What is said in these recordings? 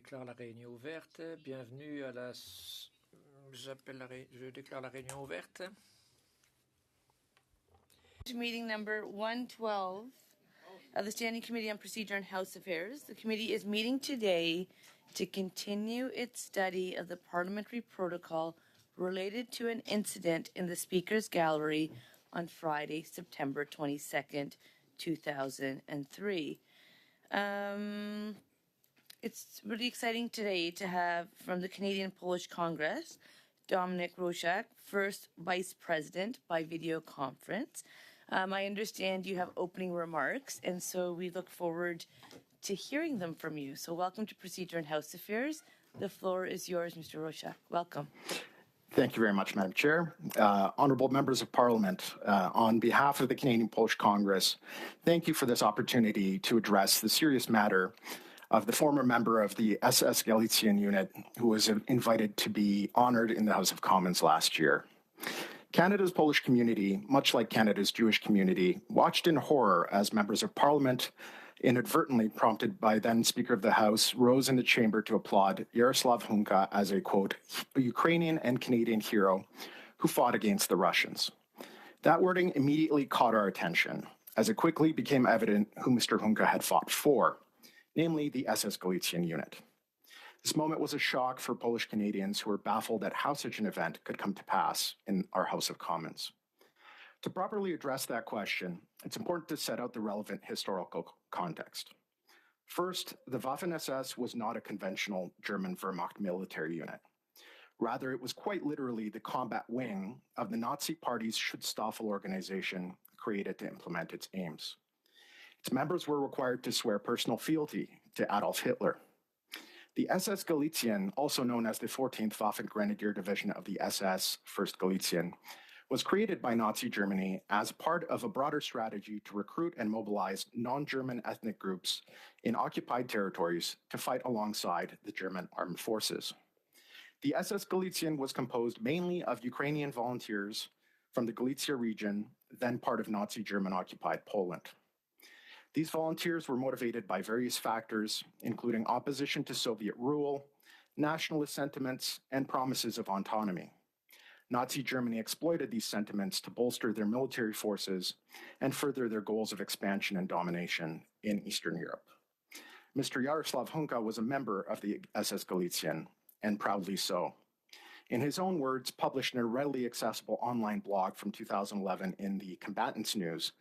déclare la réunion ouverte. Bienvenue à la... Je déclare la réunion ouverte. Meeting number 112 of the Standing Committee on Procedure and House Affairs. The committee is meeting today to continue its study of the parliamentary protocol related to an incident in the Speaker's Gallery on Friday, September 22nd, 2003. It's really exciting today to have from the Canadian Polish Congress, Dominic Roszak, first Vice President by video conference. I understand you have opening remarks, and so we look forward to hearing them from you. So welcome to Procedure and House Affairs. The floor is yours, Mr. Roszak. Welcome. Thank you very much, Madam Chair. Honourable members of Parliament, on behalf of the Canadian Polish Congress, thank you for this opportunity to address the serious matter of the former member of the SS Galician unit who was invited to be honoured in the House of Commons last year. Canada's Polish community, much like Canada's Jewish community, watched in horror as members of Parliament, inadvertently prompted by then Speaker of the House, rose in the chamber to applaud Yaroslav Hunka as a, quote, Ukrainian and Canadian hero who fought against the Russians. That wording immediately caught our attention, as it quickly became evident who Mr. Hunka had fought for, namely the SS Galician unit. This moment was a shock for Polish Canadians who were baffled at how such an event could come to pass in our House of Commons. To properly address that question, it's important to set out the relevant historical context. First, the Waffen-SS was not a conventional German Wehrmacht military unit. Rather, it was quite literally the combat wing of the Nazi Party's Schutzstaffel organization created to implement its aims. Its members were required to swear personal fealty to Adolf Hitler. The SS Galician, also known as the 14th Waffen-Grenadier Division of the SS 1st Galician, was created by Nazi Germany as part of a broader strategy to recruit and mobilize non-German ethnic groups in occupied territories to fight alongside the German armed forces. The SS Galician was composed mainly of Ukrainian volunteers from the Galicia region, then part of Nazi German-occupied Poland. These volunteers were motivated by various factors, including opposition to Soviet rule, nationalist sentiments, and promises of autonomy. Nazi Germany exploited these sentiments to bolster their military forces and further their goals of expansion and domination in Eastern Europe. Mr. Yaroslav Hunka was a member of the SS Galician, and proudly so. In his own words, published in a readily accessible online blog from 2011 in the Combatants News,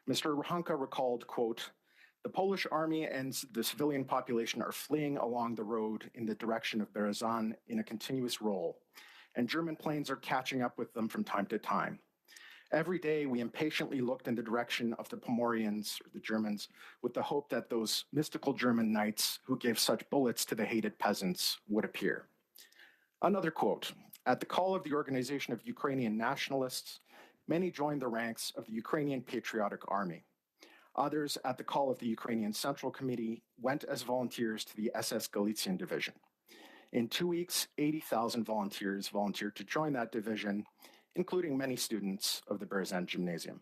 Mr. Hunka recalled, quote, the Polish army and the civilian population are fleeing along the road in the direction of Berezan in a continuous roll, and German planes are catching up with them from time to time. Every day, we impatiently looked in the direction of the Pomorians, or the Germans, with the hope that those mystical German knights who gave such bullets to the hated peasants would appear. Another quote, at the call of the Organization of Ukrainian Nationalists, many joined the ranks of the Ukrainian Patriotic Army. Others, at the call of the Ukrainian Central Committee, went as volunteers to the SS Galician Division. In 2 weeks, 80,000 volunteers volunteered to join that division, including many students of the Berezan Gymnasium.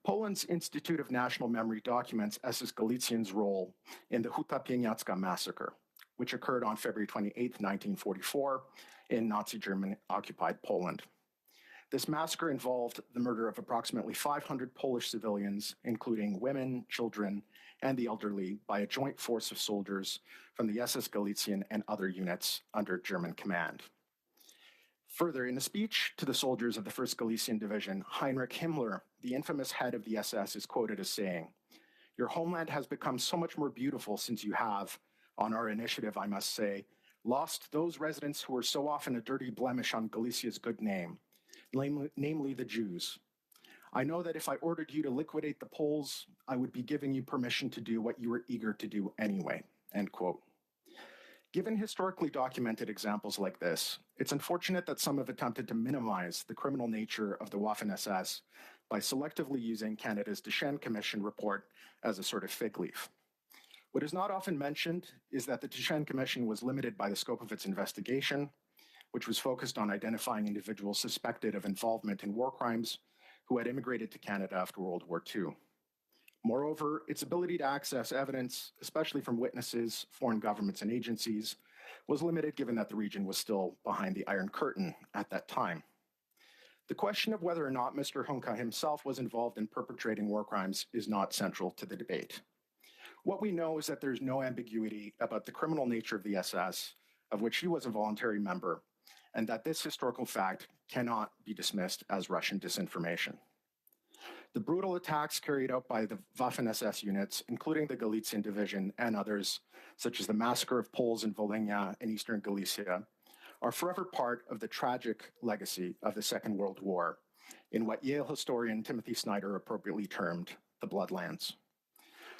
Poland's Institute of National Memory documents SS Galician's role in the Huta Pieniacka massacre, which occurred on February 28, 1944, in Nazi German-occupied Poland. This massacre involved the murder of approximately 500 Polish civilians, including women, children, and the elderly, by a joint force of soldiers from the SS Galician and other units under German command. Further, in a speech to the soldiers of the 1st Galician Division, Heinrich Himmler, the infamous head of the SS, is quoted as saying, your homeland has become so much more beautiful since you have, on our initiative, I must say, lost those residents who were so often a dirty blemish on Galicia's good name, namely the Jews. I know that if I ordered you to liquidate the Poles, I would be giving you permission to do what you were eager to do anyway, end quote. Given historically documented examples like this, it's unfortunate that some have attempted to minimize the criminal nature of the Waffen-SS by selectively using Canada's Deschênes Commission report as a sort of fig leaf. What is not often mentioned is that the Deschênes Commission was limited by the scope of its investigation, which was focused on identifying individuals suspected of involvement in war crimes who had immigrated to Canada after World War II. Moreover, its ability to access evidence, especially from witnesses, foreign governments, and agencies, was limited given that the region was still behind the Iron Curtain at that time. The question of whether or not Mr. Junca himself was involved in perpetrating war crimes is not central to the debate. What we know is that there's no ambiguity about the criminal nature of the SS, of which he was a voluntary member, and that this historical fact cannot be dismissed as Russian disinformation. The brutal attacks carried out by the Waffen-SS units, including the Galician Division and others, such as the massacre of Poles in Volhynia and eastern Galicia, are forever part of the tragic legacy of the Second World War, in what Yale historian Timothy Snyder appropriately termed the Bloodlands.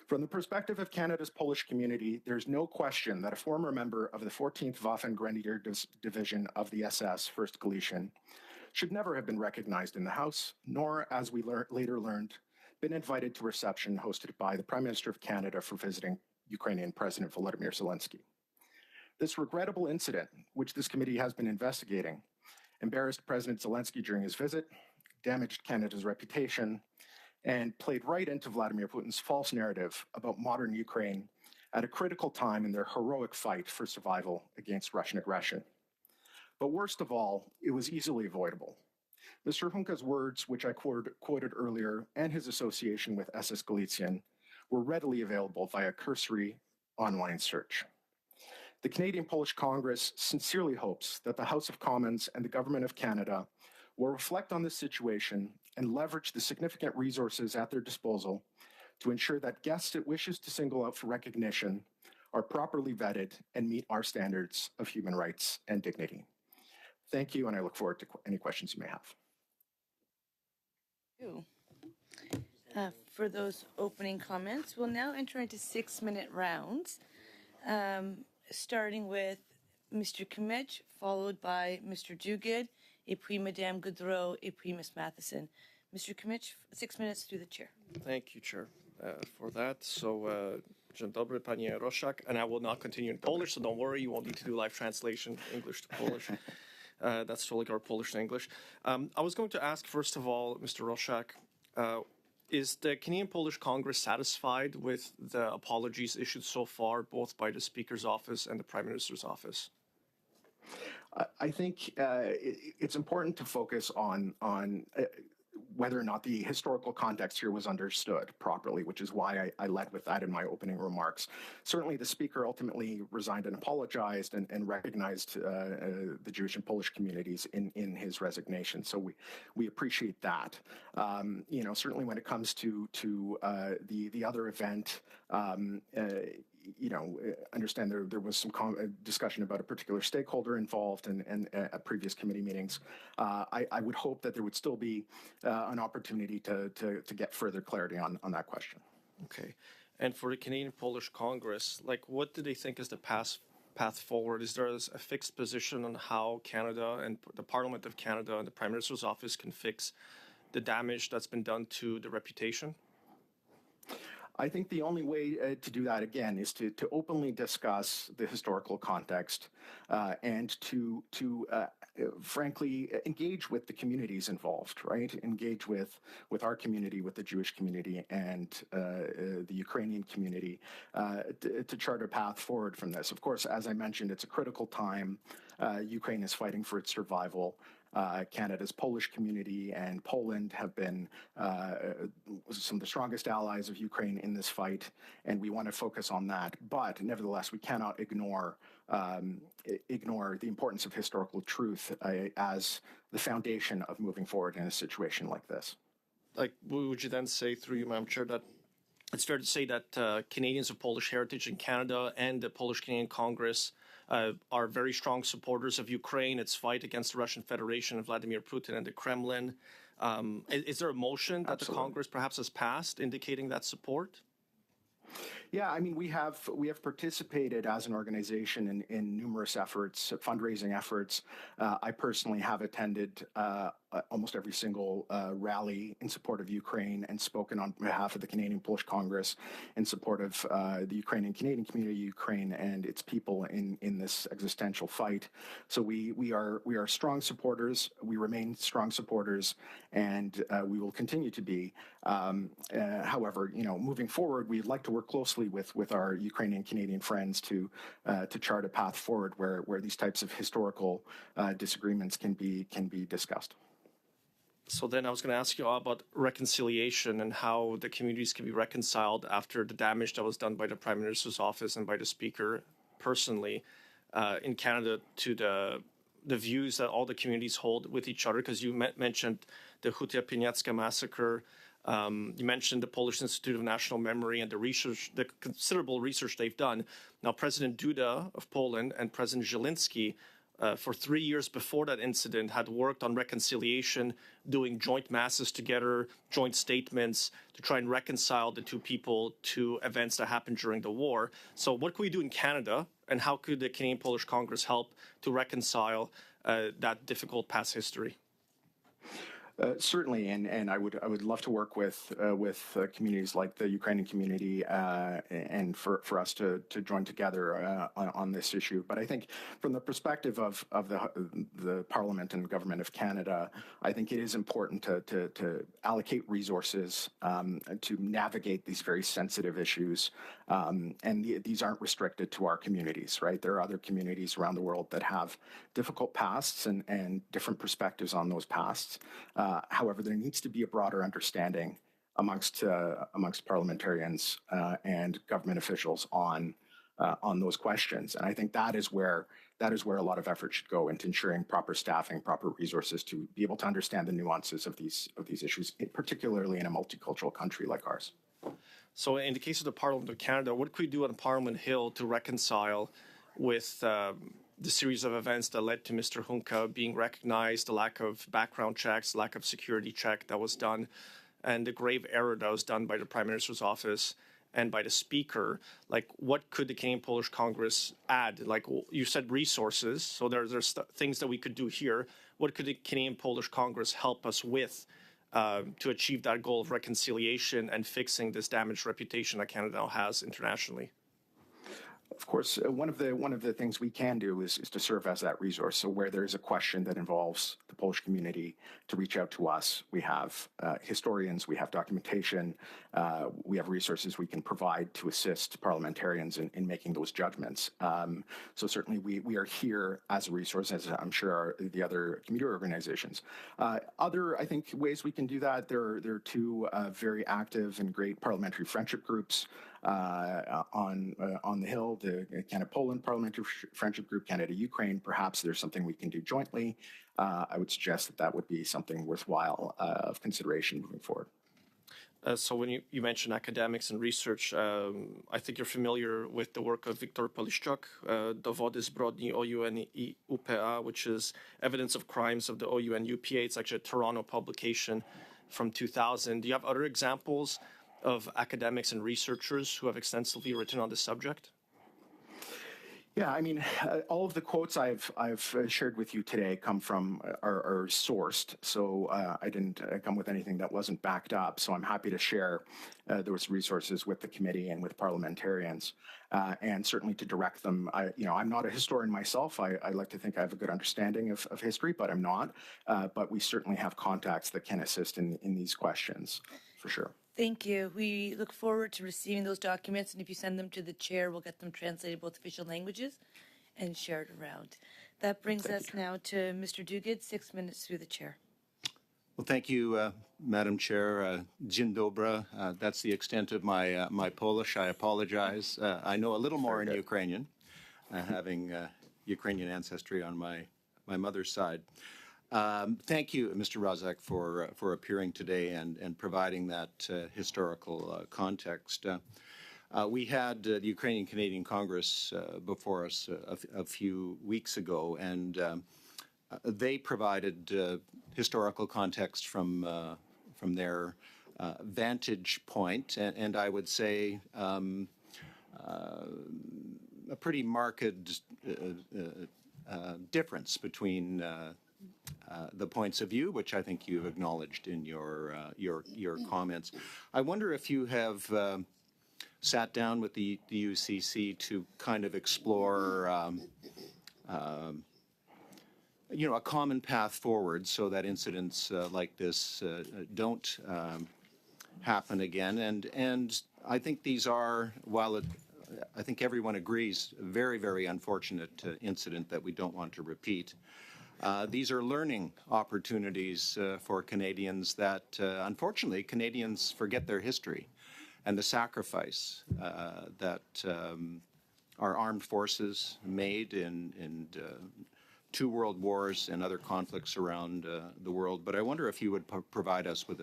From the perspective of Canada's Polish community, there's no question that a former member of the 14th Waffen Grenadier Division of the SS, 1st Galician, should never have been recognized in the House, nor, as we later learned, been invited to a reception hosted by the Prime Minister of Canada for visiting Ukrainian President Volodymyr Zelensky. This regrettable incident, which this committee has been investigating, embarrassed President Zelensky during his visit, damaged Canada's reputation, and played right into Vladimir Putin's false narrative about modern Ukraine at a critical time in their heroic fight for survival against Russian aggression. But worst of all, it was easily avoidable. Mr. Junca's words, which I quoted earlier, and his association with SS Galician were readily available via cursory online search. The Canadian Polish Congress sincerely hopes that the House of Commons and the Government of Canada will reflect on this situation and leverage the significant resources at their disposal to ensure that guests it wishes to single out for recognition are properly vetted and meet our standards of human rights and dignity. Thank you, and I look forward to any questions you may have. For those opening comments, we'll now enter into 6-minute rounds, starting with Mr. Kimmich, followed by Mr. Duguid, et puis Madame Goudreau, et puis Ms. Matheson. Mr. Kimmich, 6 minutes through the chair. Thank you, Chair, for that. So, Dzień dobry, Panie Roszak, and I will not continue in Polish, so don't worry, you won't need to do live translation, English to Polish. That's totally our Polish to English. I was going to ask, first of all, Mr. Roszak, is the Canadian Polish Congress satisfied with the apologies issued so far, both by the Speaker's office and the Prime Minister's office? I think it's important to focus on whether or not the historical context here was understood properly, which is why I led with that in my opening remarks. Certainly, the Speaker ultimately resigned and apologized and recognized the Jewish and Polish communities in his resignation. So we appreciate that. Certainly when it comes to the other event, understand there was some discussion about a particular stakeholder involved in previous committee meetings. I would hope that there would still be an opportunity to get further clarity on that question. Okay. And for the Canadian Polish Congress, what do they think is the path forward? Is there a fixed position on how Canada and the Parliament of Canada and the Prime Minister's office can fix the damage that's been done to the reputation? I think the only way to do that, again, is to openly discuss the historical context and to frankly, engage with the communities involved, right? Engage with our community, with the Jewish community and the Ukrainian community to chart a path forward from this. Of course, as I mentioned, it's a critical time. Ukraine is fighting for its survival. Canada's Polish community and Poland have been some of the strongest allies of Ukraine in this fight, and we want to focus on that. But nevertheless, we cannot ignore the importance of historical truth as the foundation of moving forward in a situation like this. Would you then say, through you, Madam Chair, that it's fair to say that Canadians of Polish heritage in Canada and the Polish-Canadian Congress are very strong supporters of Ukraine, its fight against the Russian Federation, Vladimir Putin and the Kremlin? Is there a motion that the Congress perhaps has passed indicating that support? Yeah, I mean, we have participated as an organization in numerous efforts, fundraising efforts. I personally have attended almost every single rally in support of Ukraine and spoken on behalf of the Canadian Polish Congress in support of the Ukrainian Canadian community, Ukraine and its people in this existential fight. So we are strong supporters. We remain strong supporters, and we will continue to be. However, moving forward, we'd like to work closely with our Ukrainian Canadian friends to chart a path forward where these types of historical disagreements can be discussed. So then I was going to ask you all about reconciliation and how the communities can be reconciled after the damage that was done by the Prime Minister's office and by the Speaker personally in Canada to the views that all the communities hold with each other. Because you mentioned the Huta Pieniacka massacre. You mentioned the Polish Institute of National Memory and the considerable research they've done. Now, President Duda of Poland and President Zelensky, for 3 years before that incident, had worked on reconciliation, doing joint masses together, joint statements to try and reconcile the two people to events that happened during the war. So what can we do in Canada, and how could the Canadian Polish Congress help to reconcile that difficult past history? Certainly, and I would love to work with communities like the Ukrainian community and for us to join together on this issue. But I think from the perspective of the Parliament and government of Canada, I think it is important to allocate resources to navigate these very sensitive issues. These aren't restricted to our communities, right? There are other communities around the world that have difficult pasts and different perspectives on those pasts. However, there needs to be a broader understanding amongst parliamentarians and government officials on those questions, and I think that is where a lot of effort should go into ensuring proper staffing, proper resources to be able to understand the nuances of these issues, particularly in a multicultural country like ours. So, in the case of the Parliament of Canada, what could we do on Parliament Hill to reconcile with the series of events that led to Mr. Hunka being recognized, the lack of background checks, lack of security check that was done, and the grave error that was done by the Prime Minister's office and by the Speaker? Like, what could the Canadian Polish Congress add? Like, you said resources, so there's things that we could do here. What could the Canadian Polish Congress help us with to achieve that goal of reconciliation and fixing this damaged reputation that Canada now has internationally? Of course, one of the things we can do is to serve as that resource. So where there's a question that involves the Polish community, to reach out to us. We have historians, we have documentation, we have resources we can provide to assist parliamentarians in making those judgments. So certainly we are here as a resource, as I'm sure are the other community organizations. Other, I think, ways we can do that, there are two very active and great parliamentary friendship groups on the Hill, the Canada-Poland Parliamentary Friendship Group, Canada-Ukraine. Perhaps there's something we can do jointly. I would suggest that would be something worthwhile of consideration moving forward. So when you mention academics and research, I think you're familiar with the work of Wiktor Poliszczuk, Dowody zbrodni OUN i UPA, which is evidence of crimes of the OUN UPA. It's actually a Toronto publication from 2000. Do you have other examples of academics and researchers who have extensively written on this subject? Yeah, I mean, all of the quotes I've shared with you today come from are sourced, so I didn't come with anything that wasn't backed up. So I'm happy to share those resources with the committee and with parliamentarians, and certainly to direct them. I'm not a historian myself. I like to think I have a good understanding of history, but I'm not. But we certainly have contacts that can assist in these questions, for sure. Thank you. We look forward to receiving those documents, and if you send them to the chair, we'll get them translated both official languages and shared around. That brings us now to Mr. Duguid, 6 minutes through the chair. Well, thank you, Madam Chair. Dzień dobry. That's the extent of my Polish. I apologize. I know a little more in Ukrainian, having Ukrainian ancestry on my mother's side. Thank you, Mr. Rozak, for appearing today and providing that historical context. We had the Ukrainian Canadian Congress before us a few weeks ago, and they provided historical context from their vantage point, and I would say a pretty marked difference between the points of view, which I think you've acknowledged in your comments. I wonder if you have sat down with the UCC to kind of explore a common path forward so that incidents like this don't happen again. And I think these are, I think everyone agrees, very, very unfortunate incident that we don't want to repeat. These are learning opportunities for Canadians that, unfortunately, Canadians forget their history and the sacrifice that our armed forces made in 2 world wars and other conflicts around the world. But I wonder if you would provide us with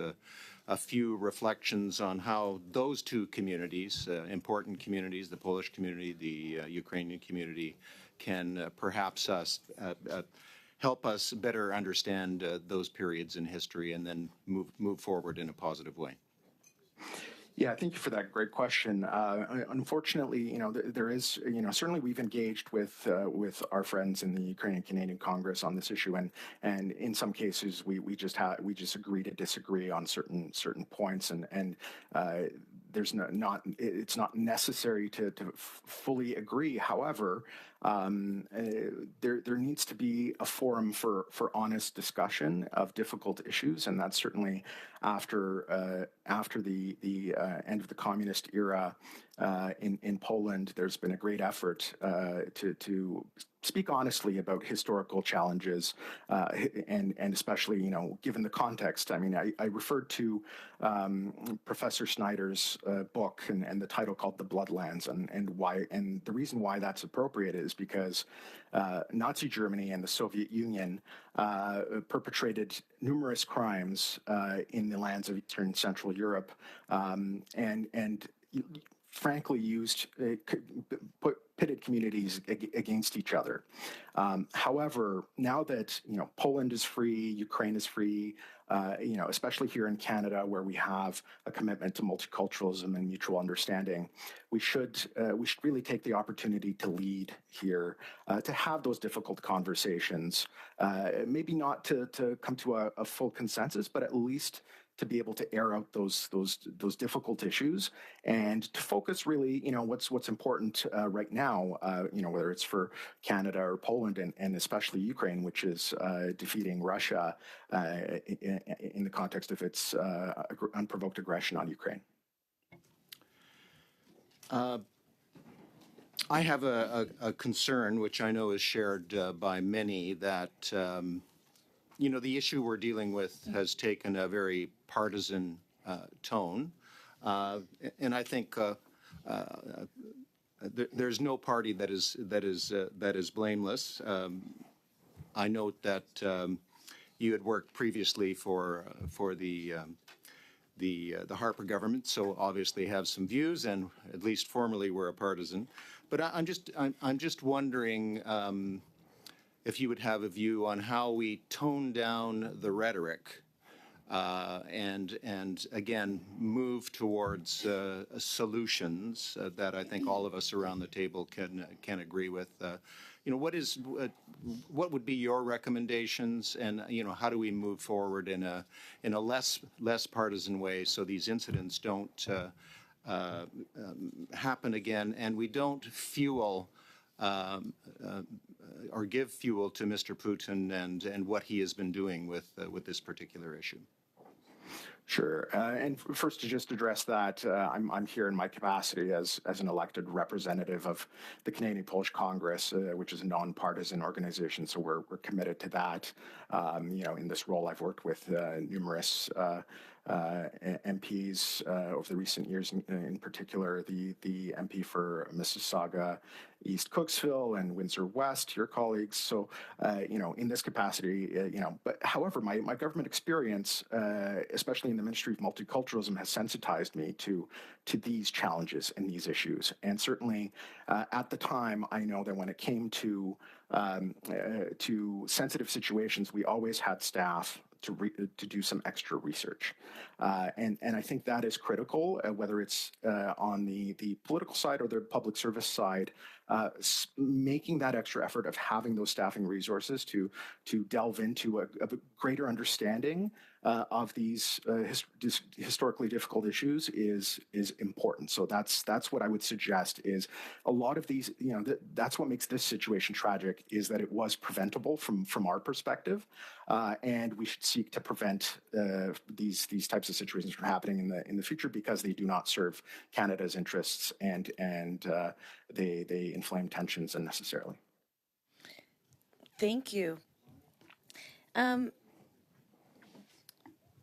a few reflections on how those 2 communities, important communities, the Polish community, the Ukrainian community, can perhaps help us better understand those periods in history and then move forward in a positive way. Yeah, thank you for that great question. Unfortunately, there is, certainly we've engaged with our friends in the Ukrainian Canadian Congress on this issue, and in some cases we just agree to disagree on certain points, and there's it's not necessary to fully agree. However, there needs to be a forum for honest discussion of difficult issues, and that's certainly after the end of the communist era in Poland. There's been a great effort to speak honestly about historical challenges, and especially, given the context. I mean, I referred to Professor Snyder's book and the title called The Bloodlands, and the reason why that's appropriate is because Nazi Germany and the Soviet Union perpetrated numerous crimes in the lands of Eastern and Central Europe, and frankly pitted communities against each other. However, now that Poland is free, Ukraine is free, especially here in Canada, where we have a commitment to multiculturalism and mutual understanding, we should really take the opportunity to lead here, to have those difficult conversations. Maybe not to come to a full consensus, but at least to be able to air out those difficult issues and to focus really, what's important right now, whether it's for Canada or Poland and especially Ukraine, which is defeating Russia in the context of its unprovoked aggression on Ukraine. I have a concern, which I know is shared by many, that the issue we're dealing with has taken a very partisan tone, and I think there's no party that is blameless. I note that you had worked previously for the Harper government, so obviously have some views, and at least formally were a partisan. But I'm just wondering if you would have a view on how we tone down the rhetoric and again move towards solutions that I think all of us around the table can agree with. What would be your recommendations, and how do we move forward in a less partisan way so these incidents don't happen again, and we don't fuel or give fuel to Mr. Putin and what he has been doing with this particular issue? Sure. And first, to just address that, I'm here in my capacity as an elected representative of the Canadian Polish Congress, which is a nonpartisan organization. So we're committed to that. In this role, I've worked with numerous MPs over the recent years, in particular the MP for Mississauga East Cooksville and Windsor West, your colleagues. So, in this capacity, but however, my government experience, especially in the Ministry of Multiculturalism, has sensitized me to these challenges and these issues. And certainly at the time, I know that when it came to sensitive situations, we always had staff to do some extra research. And I think that is critical, whether it's on the political side or the public service side, making that extra effort of having those staffing resources to delve into a greater understanding of these historically difficult issues is important. So that's what I would suggest. Is a lot of these, that's what makes this situation tragic, is that it was preventable from our perspective, and we should seek to prevent these types of situations from happening in the future, because they do not serve Canada's interests, and they inflame tensions unnecessarily. Thank you.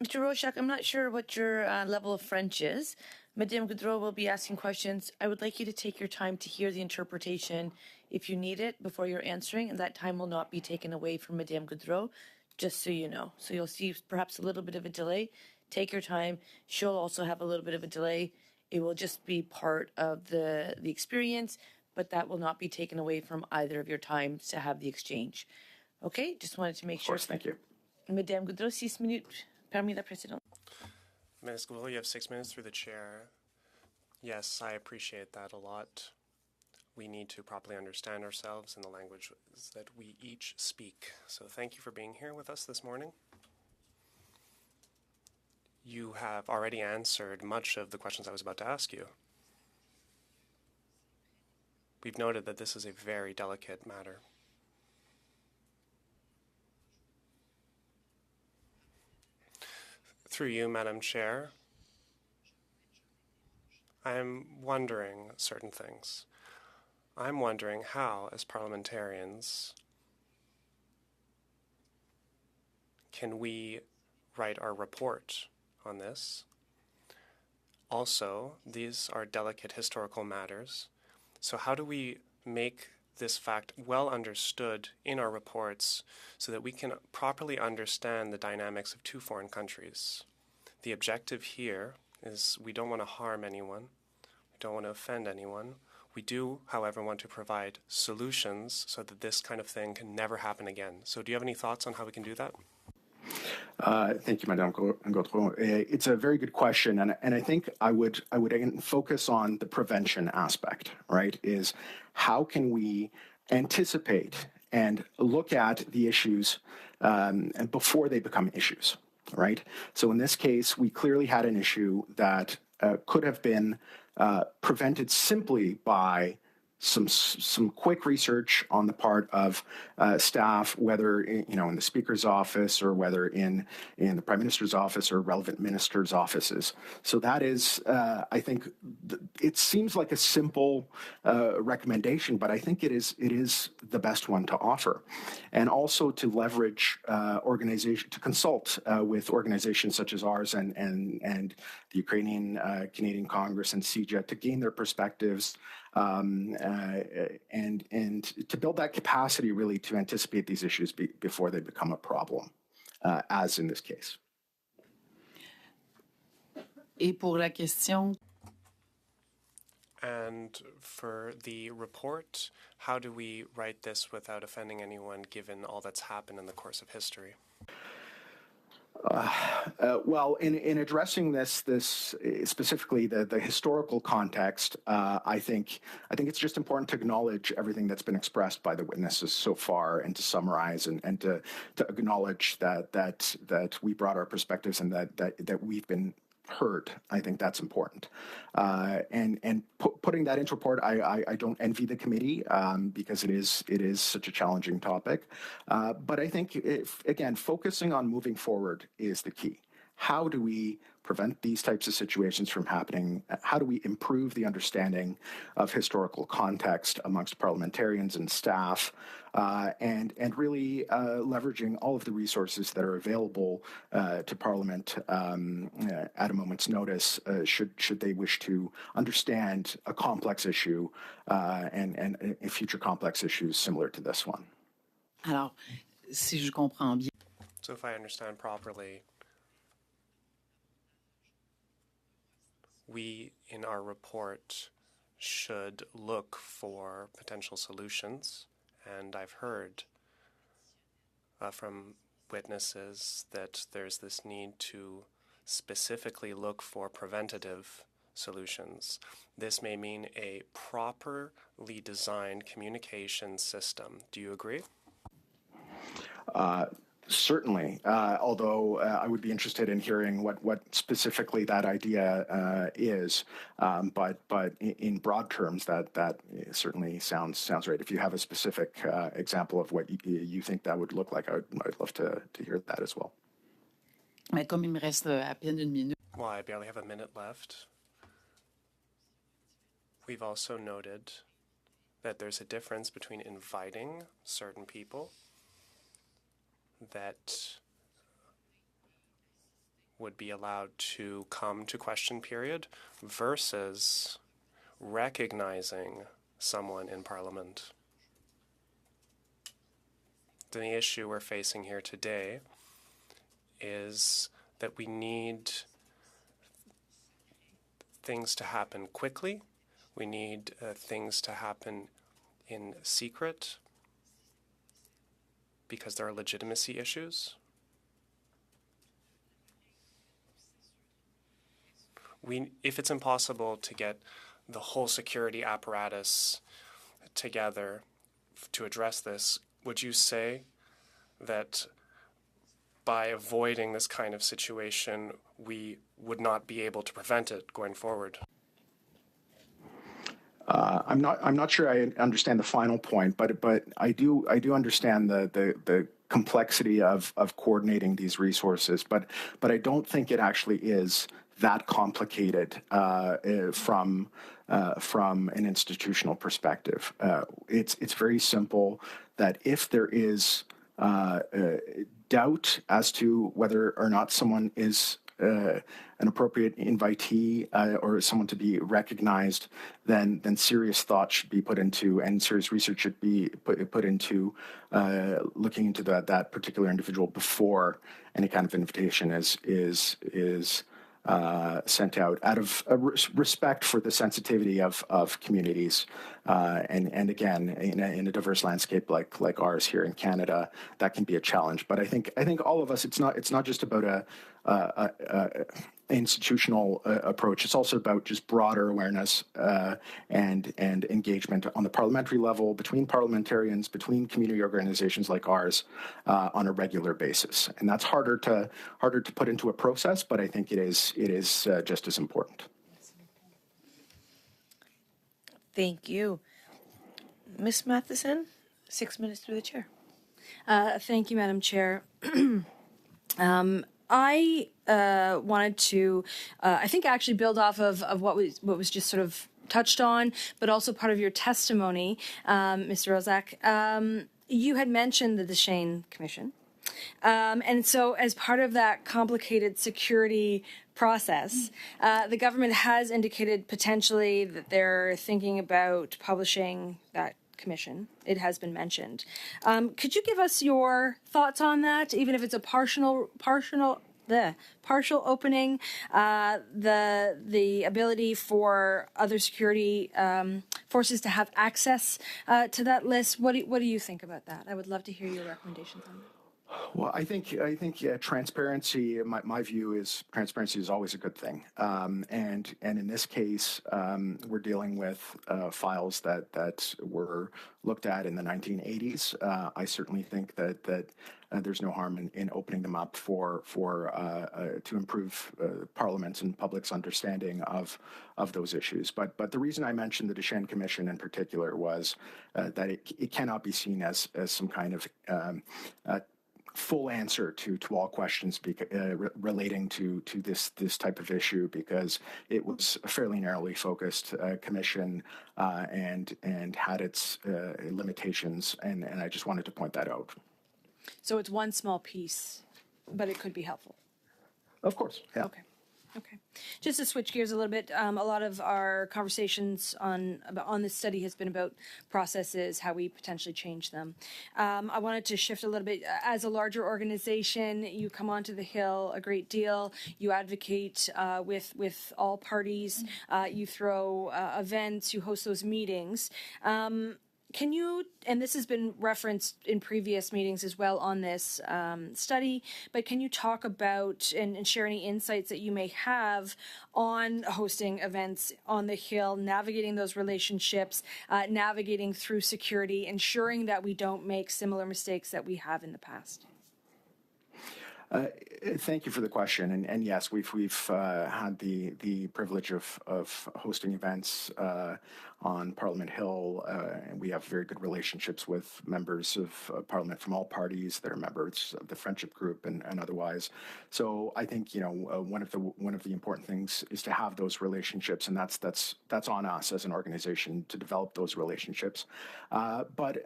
Mr. Roshak, I'm not sure what your level of French is. Madame Goudreau will be asking questions. I would like you to take your time to hear the interpretation if you need it before you're answering, and that time will not be taken away from Madame Goudreau, just so you know. So you'll see perhaps a little bit of a delay. Take your time. She'll also have a little bit of a delay. It will just be part of the experience, but that will not be taken away from either of your times to have the exchange. Okay? Just wanted to make sure. Of course, thank you. Madame Goudreau, 6 minutes. Parmi la présidente. Ms. Goudreau, you have 6 minutes through the chair. Yes, I appreciate that a lot. We need to properly understand ourselves in the language that we each speak. So thank you for being here with us this morning. You have already answered much of the questions I was about to ask you. We've noted that this is a very delicate matter. Through you, Madam Chair, I'm wondering certain things. I'm wondering how, as parliamentarians, can we write our report on this? Also, these are delicate historical matters. So how do we make this fact well understood in our reports so that we can properly understand the dynamics of two foreign countries? The objective here is we don't want to harm anyone. We don't want to offend anyone. We do, however, want to provide solutions so that this kind of thing can never happen again. So do you have any thoughts on how we can do that? Thank you, Madame Gaudreau. It's a very good question, and I think I would again focus on the prevention aspect. Right? Is how can we anticipate and look at the issues before they become issues? Right? So in this case, we clearly had an issue that could have been prevented simply by some quick research on the part of staff, whether in the Speaker's office or whether in the Prime Minister's office or relevant ministers' offices. So that is, I think, it seems like a simple recommendation, but I think it is the best one to offer, and also to leverage to consult with organizations such as ours and the Ukrainian Canadian Congress and CIJA to gain their perspectives. And to build that capacity really to anticipate these issues before they become a problem, as in this case. Et pour la question. And for the report, how do we write this without offending anyone given all that's happened in the course of history? Well, in addressing this specifically the historical context, I think it's just important to acknowledge everything that's been expressed by the witnesses so far, and to summarize and to acknowledge that we brought our perspectives and that we've been heard. I think that's important. And putting that into report, I don't envy the committee because it is such a challenging topic. But I think, again, focusing on moving forward is the key. How do we prevent these types of situations from happening? How do we improve the understanding of historical context amongst parliamentarians and staff, and really leveraging all of the resources that are available to Parliament at a moment's notice, should they wish to understand a complex issue and future complex issues similar to this one? Alors, si je comprends bien. So if I understand properly, we, in our report, should look for potential solutions, and I've heard from witnesses that there's this need to specifically look for preventative solutions. This may mean a properly designed communication system. Do you agree? Certainly, although I would be interested in hearing what specifically that idea is. But in broad terms, that certainly sounds right. If you have a specific example of what you think that would look like, I'd love to hear that as well. Mais comme il me reste à peine une minute. Well, I barely have a minute left. We've also noted that there's a difference between inviting certain people that would be allowed to come to question period versus recognizing someone in Parliament. The issue we're facing here today is that we need things to happen quickly. We need things to happen in secret because there are legitimacy issues. If it's impossible to get the whole security apparatus together to address this, would you say that by avoiding this kind of situation, we would not be able to prevent it going forward? I'm not sure I understand the final point, but I do understand the complexity of coordinating these resources, but I don't think it actually is that complicated from an institutional perspective. It's very simple that if there is doubt as to whether or not someone is an appropriate invitee or someone to be recognized, then serious thought should be put into, and serious research should be put into looking into that particular individual before any kind of invitation is sent out, out of respect for the sensitivity of communities, and again, in a diverse landscape like ours here in Canada, that can be a challenge. But I think all of us, it's not just about a institutional approach. It's also about just broader awareness and engagement on the parliamentary level, between parliamentarians, between community organizations like ours, on a regular basis. And that's harder to put into a process, but I think it is just as important. Thank you. Ms. Matheson, 6 minutes through the chair. Thank you, Madam Chair. I wanted to, I think, actually build off of what was just sort of touched on, but also part of your testimony, Mr. Roszak. You had mentioned the Deschênes Commission. And so as part of that complicated security process, the government has indicated potentially that they're thinking about publishing that commission. It has been mentioned. Could you give us your thoughts on that, even if it's a partial opening, the ability for other security forces to have access to that list? What do you think about that? I would love to hear your recommendations on that. Well, I think transparency. My view is transparency is always a good thing, and in this case, we're dealing with files that were looked at in the 1980s. I certainly think that there's no harm in opening them up to improve Parliament's and public's understanding of those issues. But the reason I mentioned the Deschênes Commission in particular was that it cannot be seen as some kind of full answer to all questions relating to this type of issue, because it was a fairly narrowly focused commission and had its limitations, and I just wanted to point that out. So it's one small piece, but it could be helpful. Of course, yeah. Okay. Just to switch gears a little bit, a lot of our conversations on this study has been about processes, how we potentially change them. I wanted to shift a little bit. As a larger organization, you come onto the Hill a great deal. You advocate with all parties. You throw events. You host those meetings. Can you, and this has been referenced in previous meetings as well on this study, but can you talk about and share any insights that you may have on hosting events on the Hill, navigating those relationships, navigating through security, ensuring that we don't make similar mistakes that we have in the past? Thank you for the question, and yes, we've had the privilege of hosting events on Parliament Hill, and we have very good relationships with members of Parliament from all parties that are members of the friendship group and otherwise. So I think one of the important things is to have those relationships, and that's on us as an organization to develop those relationships. But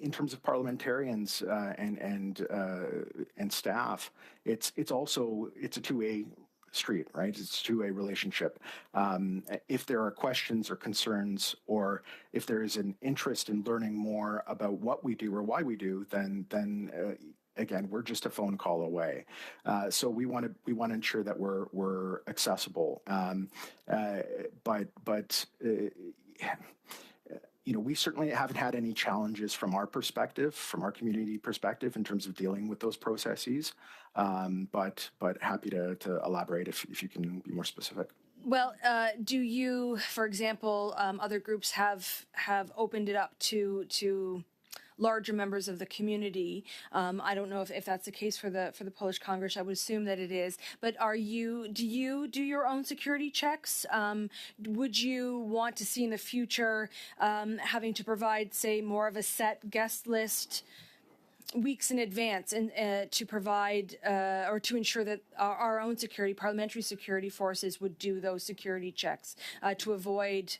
in terms of parliamentarians and staff, it's a two-way street, right? It's a two-way relationship. If there are questions or concerns, or if there is an interest in learning more about what we do or why we do, then again, we're just a phone call away. So we want to ensure that we're accessible. We certainly haven't had any challenges from our perspective, from our community perspective, in terms of dealing with those processes. But happy to elaborate if you can be more specific. Well, do you, for example, other groups have opened it up to larger members of the community? I don't know if that's the case for the Polish Congress. I would assume that it is. But do you do your own security checks? Would you want to see in the future having to provide, say, more of a set guest list weeks in advance and to provide or to ensure that our own parliamentary security forces would do those security checks to avoid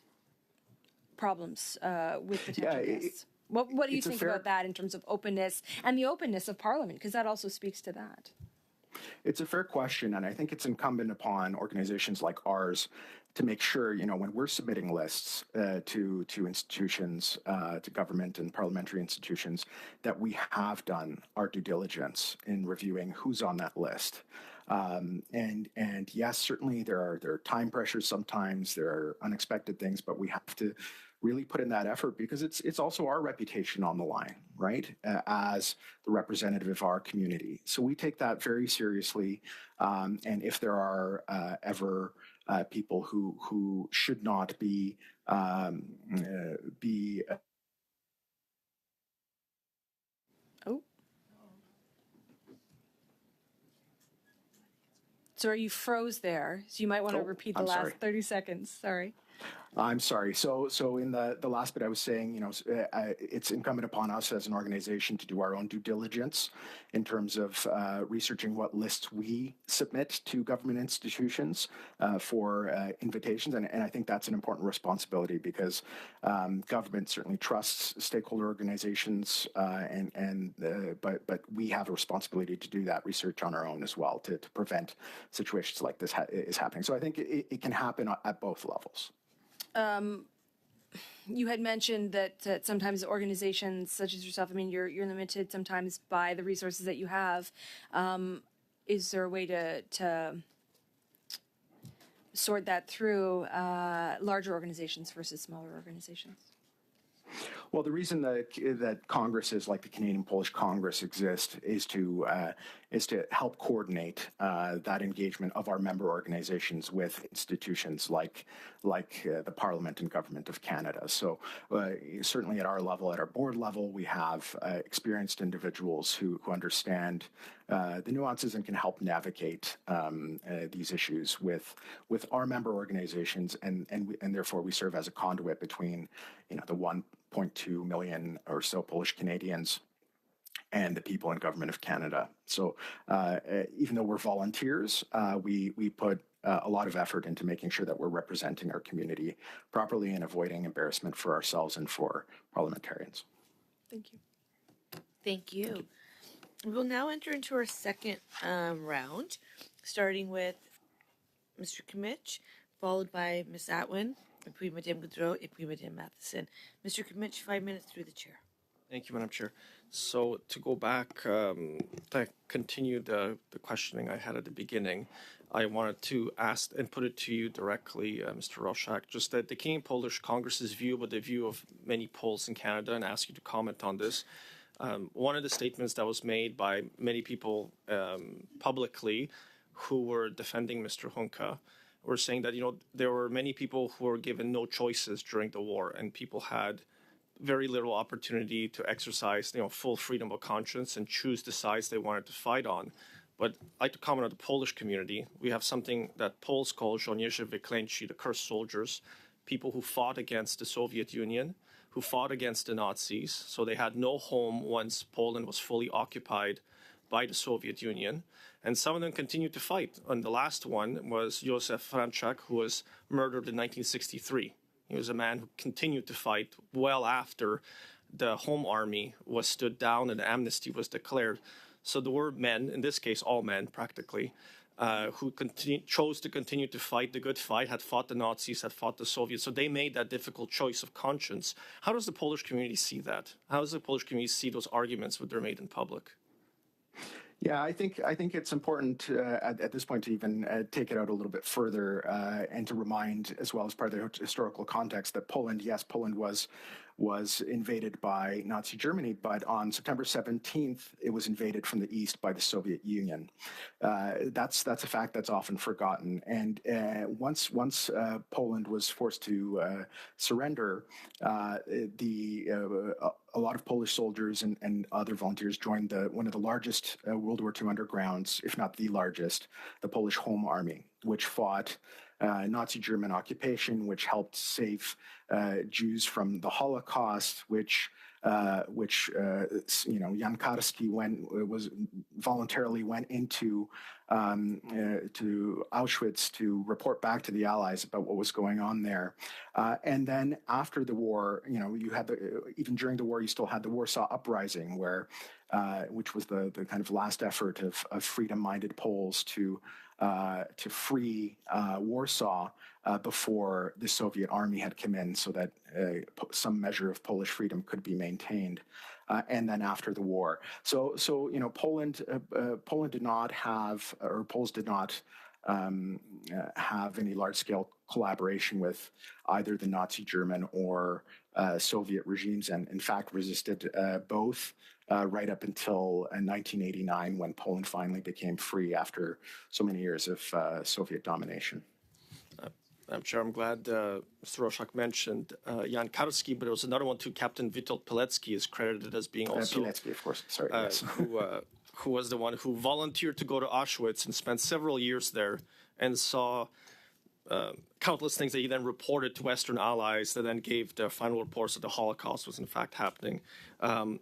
problems with potential guests? What do you think about that in terms of openness and the openness of Parliament? Because that also speaks to that. It's a fair question, and I think it's incumbent upon organizations like ours to make sure, when we're submitting lists to institutions, to government and parliamentary institutions, that we have done our due diligence in reviewing who's on that list. And yes, certainly there are time pressures sometimes, there are unexpected things, but we have to really put in that effort because it's also our reputation on the line, right? As the representative of our community. So we take that very seriously. And if there are ever people who should not be So you froze there. So you might want to repeat the last 30 seconds. Sorry. I'm sorry. So in the last bit, I was saying, it's incumbent upon us as an organization to do our own due diligence in terms of researching what lists we submit to government institutions for invitations. And I think that's an important responsibility because government certainly trusts stakeholder organizations, but we have a responsibility to do that research on our own as well to prevent situations like this is happening. So I think it can happen at both levels. You had mentioned that sometimes organizations such as yourself, you're limited sometimes by the resources that you have. Is there a way to sort that through larger organizations versus smaller organizations? Well, the reason that congresses like the Canadian Polish Congress exist is to help coordinate that engagement of our member organizations with institutions like the Parliament and Government of Canada. So certainly at our level, at our board level, we have experienced individuals who understand the nuances and can help navigate these issues with our member organizations, and therefore we serve as a conduit between the 1.2 million or so Polish Canadians and the people in Government of Canada. So even though we're volunteers, we put a lot of effort into making sure that we're representing our community properly and avoiding embarrassment for ourselves and for parliamentarians. Thank you. Thank you. We'll now enter into our second round, starting with Mr. Kimmich, followed by Ms. Atwin, and puis Madame Goudreau, and puis Madame Matheson. Mr. Kimmich, 5 minutes through the chair. Thank you, Madam Chair. So to go back, to continue the questioning I had at the beginning, I wanted to ask and put it to you directly, Mr. Roszak, just that the Canadian Polish Congress's view, but the view of many Poles in Canada, and ask you to comment on this. One of the statements that was made by many people publicly who were defending Mr. Hunka were saying that, there were many people who were given no choices during the war, and people had very little opportunity to exercise, full freedom of conscience and choose the sides they wanted to fight on. But I'd like to comment on the Polish community. We have something that Poles call żołnierze wyklęci, the cursed soldiers, people who fought against the Soviet Union, who fought against the Nazis. So they had no home once Poland was fully occupied by the Soviet Union. And some of them continued to fight. And the last one was Józef Franczak, who was murdered in 1963. He was a man who continued to fight well after the Home Army was stood down and amnesty was declared. So there were men, in this case all men practically, who chose to continue to fight the good fight, had fought the Nazis, had fought the Soviets. So they made that difficult choice of conscience. How does the Polish community see that? How does the Polish community see those arguments when they're made in public? Yeah, I think it's important at this point to even take it out a little bit further and to remind, as well as part of the historical context, that Poland was invaded by Nazi Germany, but on September 17th, it was invaded from the east by the Soviet Union. That's a fact that's often forgotten. And once Poland was forced to surrender, a lot of Polish soldiers and other volunteers joined one of the largest World War II undergrounds, if not the largest, the Polish Home Army, which fought Nazi German occupation, which helped save Jews from the Holocaust, which Jan Karski voluntarily went into to Auschwitz to report back to the Allies about what was going on there. And then after the war, you had even during the war, you still had the Warsaw Uprising, which was the kind of last effort of freedom-minded Poles to free Warsaw before the Soviet army had come in, so that some measure of Polish freedom could be maintained. And then after the war, so Poland did not have, or Poles did not have any large-scale collaboration with either the Nazi German or Soviet regimes, and in fact resisted both. Right up until 1989, when Poland finally became free after so many years of Soviet domination. I'm sure I'm glad Mr. Roszak mentioned Jan Karski, but there was another one too. Captain Witold Pilecki is credited as being also Pilecki, of course. Sorry, yes. who was the one who volunteered to go to Auschwitz and spent several years there and saw countless things that he then reported to Western allies that then gave the final reports that the Holocaust was in fact happening.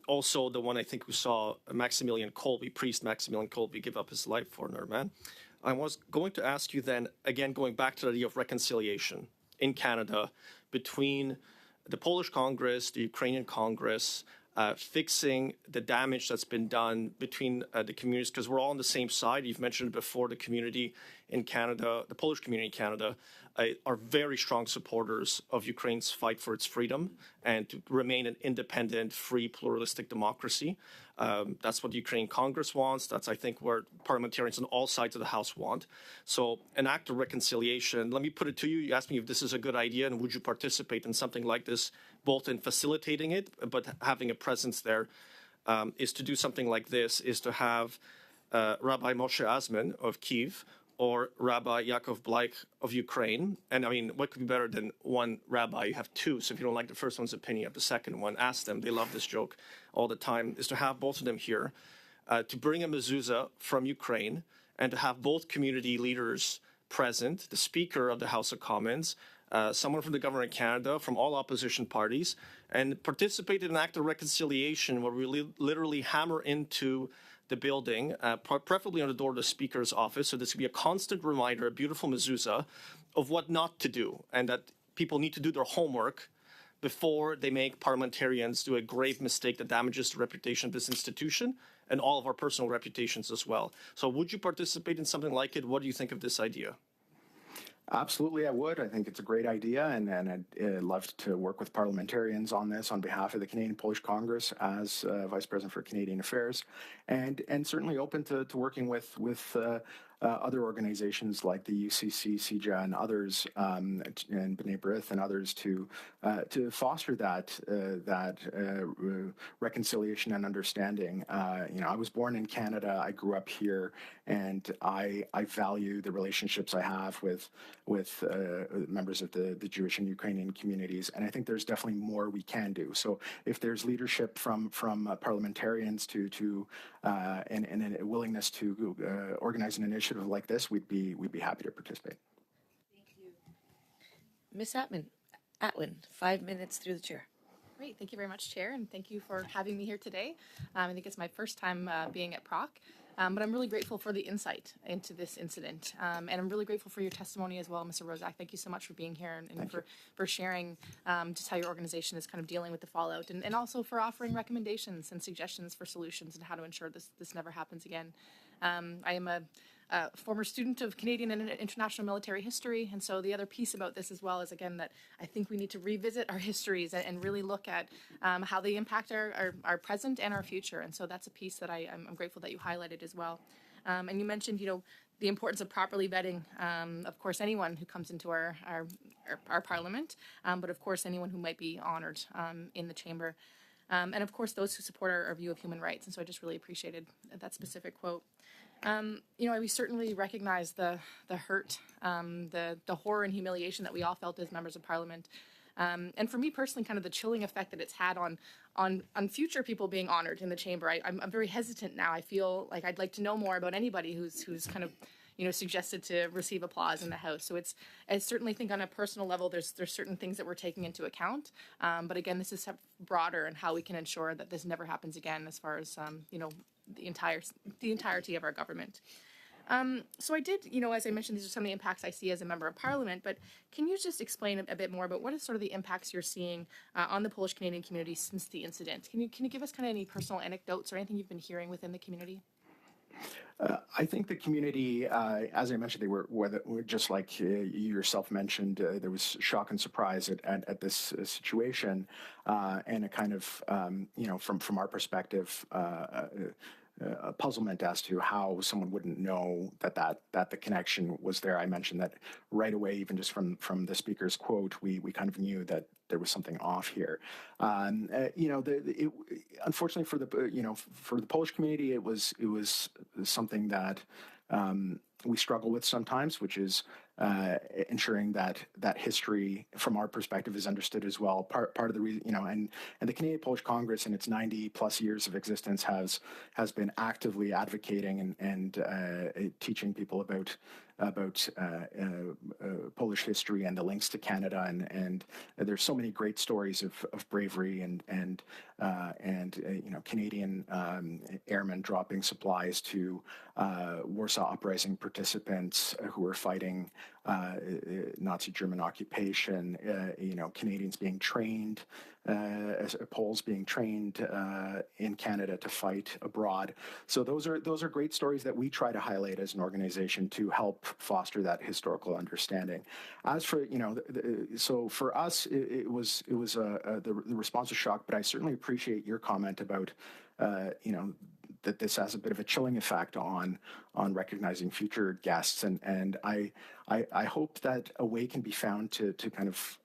Also, the one I think who saw Maximilian Kolbe, priest Maximilian Kolbe, give up his life for another man. I was going to ask you then, again, going back to the idea of reconciliation in Canada between the Polish Congress, the Ukrainian Congress, fixing the damage that's been done between the communities, because we're all on the same side. You've mentioned it before, the community in Canada, the Polish community in Canada, are very strong supporters of Ukraine's fight for its freedom and to remain an independent, free, pluralistic democracy. That's what the Ukrainian Congress wants. That's, I think, where parliamentarians on all sides of the House want. So an act of reconciliation, let me put it to you. You asked me if this is a good idea and would you participate in something like this, both in facilitating it, but having a presence there, is to do something like this, is to have Rabbi Moshe Azman of Kyiv, or Rabbi Yaakov Bleich of Ukraine. And I mean, what could be better than one rabbi? You have two, so if you don't like the first one's opinion, you have the second one. Ask them. They love this joke all the time, is to have both of them here, to bring a mezuzah from Ukraine, and to have both community leaders present, the Speaker of the House of Commons, someone from the government of Canada, from all opposition parties, and participate in an act of reconciliation where we literally hammer into the building, preferably on the door of the Speaker's office, so this could be a constant reminder, a beautiful mezuzah, of what not to do, and that people need to do their homework before they make parliamentarians do a grave mistake that damages the reputation of this institution and all of our personal reputations as well. So would you participate in something like it? What do you think of this idea? Absolutely, I would. I think it's a great idea, and I'd love to work with parliamentarians on this on behalf of the Canadian Polish Congress as Vice President for Canadian Affairs, and certainly open to working with other organizations like the UCC, CIJA, and others, and B'nai B'rith and others to foster that reconciliation and understanding. I was born in Canada. I grew up here, and I value the relationships I have with members of the Jewish and Ukrainian communities, and I think there's definitely more we can do. So if there's leadership from parliamentarians and a willingness to organize an initiative like this, we'd be happy to participate. Thank you. Ms. Atwin, 5 minutes through the chair. Great. Thank you very much, Chair, and thank you for having me here today. I think it's my first time being at PROC, but I'm really grateful for the insight into this incident, and I'm really grateful for your testimony as well, Mr. Roszak. Thank you so much for being here and for sharing just how your organization is kind of dealing with the fallout, and also for offering recommendations and suggestions for solutions and how to ensure this never happens again. I am a former student of Canadian and international military history, and so the other piece about this as well is, again, that I think we need to revisit our histories and really look at how they impact our present and our future, and so that's a piece that I'm grateful that you highlighted as well. And you mentioned, the importance of properly vetting, of course, anyone who comes into our parliament, but of course anyone who might be honored in the chamber. And of course, those who support our view of human rights. And so I just really appreciated that specific quote. We certainly recognize the hurt, the horror and humiliation that we all felt as members of Parliament. And for me personally, kind of the chilling effect that it's had on future people being honored in the chamber. I'm very hesitant now. I feel like I'd like to know more about anybody who's kind of suggested to receive applause in the House. So I certainly think on a personal level, there's certain things that we're taking into account. But again, this is broader and how we can ensure that this never happens again as far as, the entirety of our government. So I did, as I mentioned, these are some of the impacts I see as a member of Parliament, but can you just explain a bit more about what is sort of the impacts you're seeing on the Polish Canadian community since the incident? Can you give us kind of any personal anecdotes or anything you've been hearing within the community? I think the community, as I mentioned, they were just like you yourself mentioned, there was shock and surprise at this situation, and a kind of, from our perspective, a puzzlement as to how someone wouldn't know that the connection was there. I mentioned that right away, even just from the speaker's quote, we kind of knew that there was something off here. Unfortunately for the Polish community, it was something that we struggle with sometimes, which is ensuring that history, from our perspective, is understood as well. Part of the reason, and the Canadian Polish Congress in its 90+ years of existence has been actively advocating and teaching people about Polish history and the links to Canada, and there's so many great stories of bravery and Canadian airmen dropping supplies to Warsaw Uprising participants who were fighting Nazi German occupation. Canadians being trained, Poles being trained in Canada to fight abroad. So those are great stories that we try to highlight as an organization to help foster that historical understanding. As for so for us, it was the response was shock, but I certainly appreciate your comment about that this has a bit of a chilling effect on recognizing future guests, and I hope that a way can be found to kind of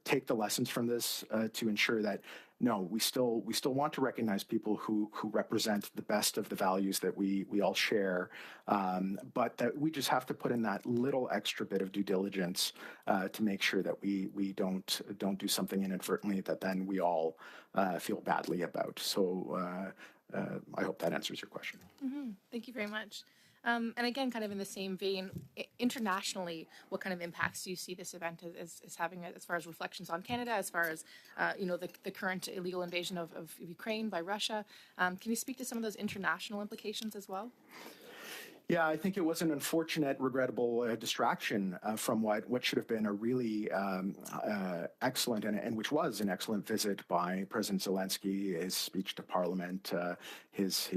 take the lessons from this to ensure that we still want to recognize people who represent the best of the values that we all share, but that we just have to put in that little extra bit of due diligence to make sure that we don't do something inadvertently that then we all feel badly about. So I hope that answers your question. Mm-hmm. Thank you very much. And again, kind of in the same vein, internationally, what kind of impacts do you see this event as having as far as reflections on Canada, as far as, the current illegal invasion of Ukraine by Russia? Can you speak to some of those international implications as well? Yeah, I think it was an unfortunate, regrettable distraction from what should have been a really excellent and which was an excellent visit by President Zelensky, his speech to Parliament, his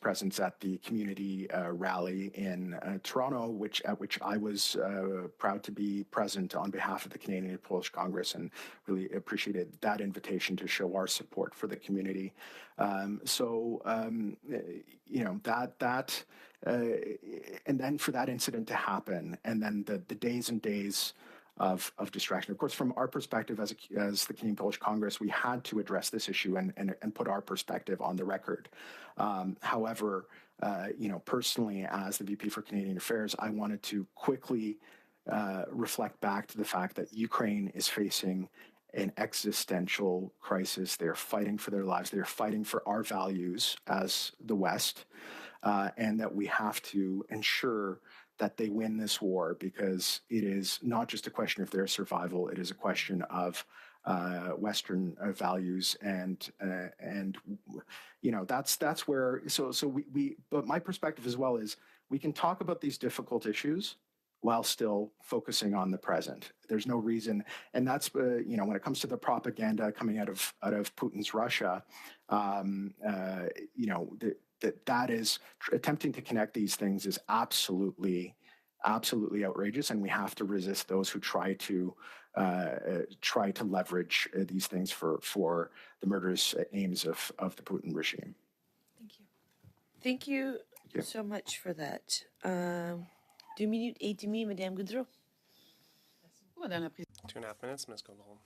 presence at the community rally in Toronto, at which I was proud to be present on behalf of the Canadian and Polish Congress, and really appreciated that invitation to show our support for the community. and then for that incident to happen, and then the days and days of distraction. Of course, from our perspective as the Canadian Polish Congress, we had to address this issue and put our perspective on the record. However, personally, as the VP for Canadian Affairs, I wanted to quickly reflect back to the fact that Ukraine is facing an existential crisis. They're fighting for their lives. They're fighting for our values as the West, and that we have to ensure that they win this war, because it is not just a question of their survival. It is a question of Western values, and that's where. But my perspective as well is we can talk about these difficult issues while still focusing on the present. There's no reason, and that's when it comes to the propaganda coming out of Putin's Russia, that is attempting to connect these things is absolutely outrageous, and we have to resist those who try to leverage these things for the murderous aims of the Putin regime. Thank you. Thank you so much for that. 2 minutes et demi, Madame Goudreau. Madame la Présidente. 2.5 minutes, Ms. Goldholm.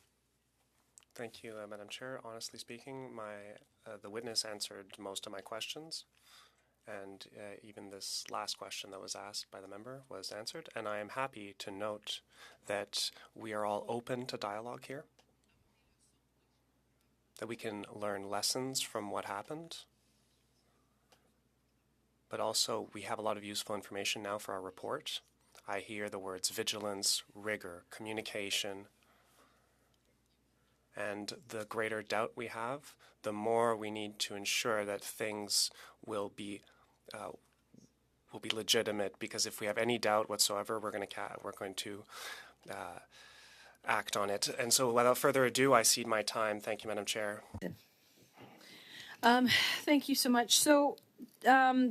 Thank you, Madam Chair. Honestly speaking, the witness answered most of my questions, and even this last question that was asked by the member was answered. And I am happy to note that we are all open to dialogue here, that we can learn lessons from what happened, but also we have a lot of useful information now for our report. I hear the words vigilance, rigor, communication, and the greater doubt we have, the more we need to ensure that things will be legitimate. Because if we have any doubt whatsoever, we're going to act on it. And so, without further ado, I cede my time. Thank you, Madam Chair. Thank you so much. So,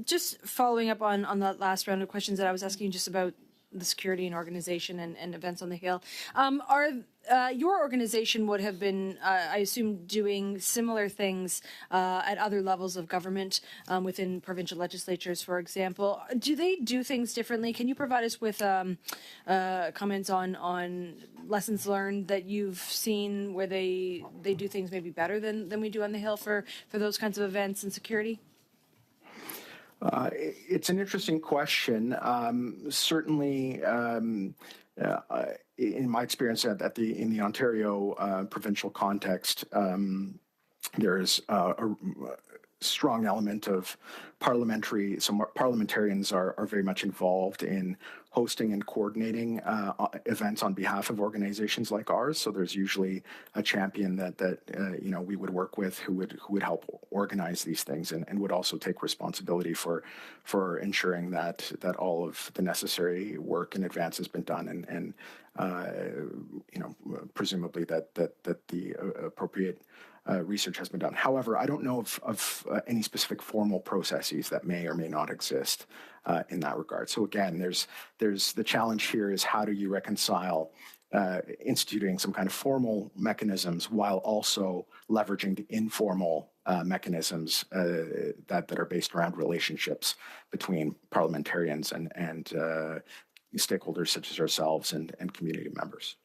just following up on that last round of questions that I was asking, just about the security and organization and events on the Hill. Your organization would have been, I assume, doing similar things at other levels of government within provincial legislatures, for example. Do they do things differently? Can you provide us with comments on lessons learned that you've seen where they do things maybe better than we do on the Hill for those kinds of events and security? It's an interesting question. Certainly, in my experience in the Ontario provincial context, there is a strong element of parliamentarians are very much involved in hosting and coordinating events on behalf of organizations like ours. So there's usually a champion that we would work with who would help organize these things and would also take responsibility for ensuring that all of the necessary work in advance has been done and presumably that the appropriate research has been done. However, I don't know of any specific formal processes that may or may not exist in that regard. So again, there's the challenge here is how do you reconcile instituting some kind of formal mechanisms while also leveraging the informal mechanisms that are based around relationships between parliamentarians and stakeholders such as ourselves and community members.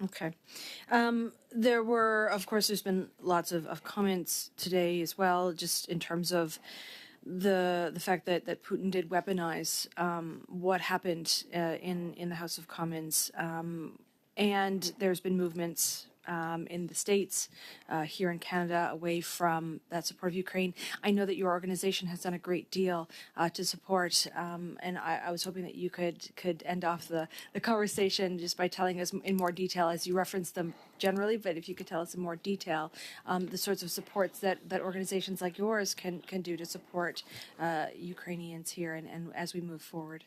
Okay. There's been lots of comments today as well, just in terms of the fact that Putin did weaponize what happened in the House of Commons. And there's been movements in the States, here in Canada, away from that support of Ukraine. I know that your organization has done a great deal to support, and I was hoping that you could end off the conversation just by telling us in more detail, as you referenced them generally, but if you could tell us in more detail the sorts of supports that organizations like yours can do to support Ukrainians here and as we move forward.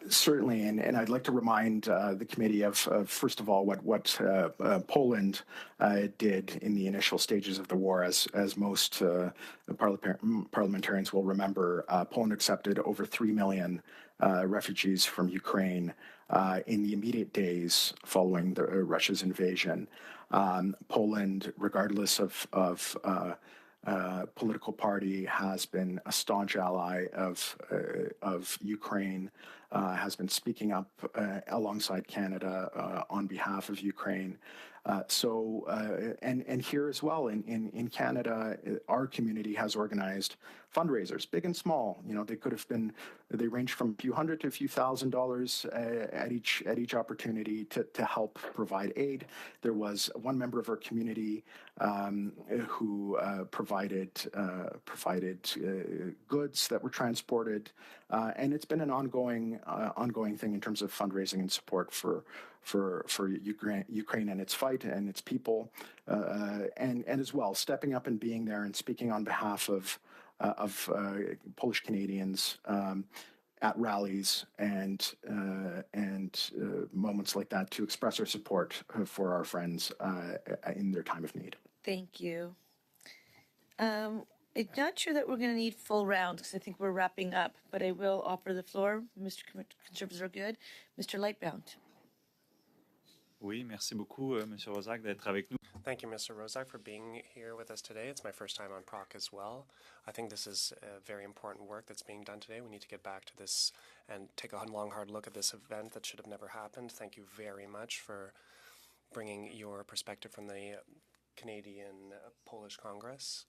Certainly, and I'd like to remind the committee of first of all what Poland did in the initial stages of the war. As most parliamentarians will remember, Poland accepted over 3 million refugees from Ukraine in the immediate days following Russia's invasion. Poland, regardless of political party has been a staunch ally of Ukraine, has been speaking up alongside Canada on behalf of Ukraine. And here as well in Canada, our community has organized fundraisers, big and small. You know, they range from a few hundred to a few $1,000s at each opportunity to help provide aid. There was one member of our community who provided goods that were transported, and it's been an ongoing thing in terms of fundraising and support for Ukraine and its fight and its people, and as well stepping up and being there and speaking on behalf of Polish Canadians at rallies and moments like that to express our support for our friends in their time of need. Thank you. I'm not sure that we're going to need full rounds because I think we're wrapping up, but I will offer the floor. Mr. Conservatives are good. Mr. Lightbound. Oui, merci beaucoup, Monsieur Roszak, d'être avec nous. Thank you, Mr. Roszak, for being here with us today. It's my first time on PROC as well. I think this is very important work that's being done today. We need to get back to this and take a long, hard look at this event that should have never happened. Thank you very much for bringing your perspective from the Canadian Polish Congress.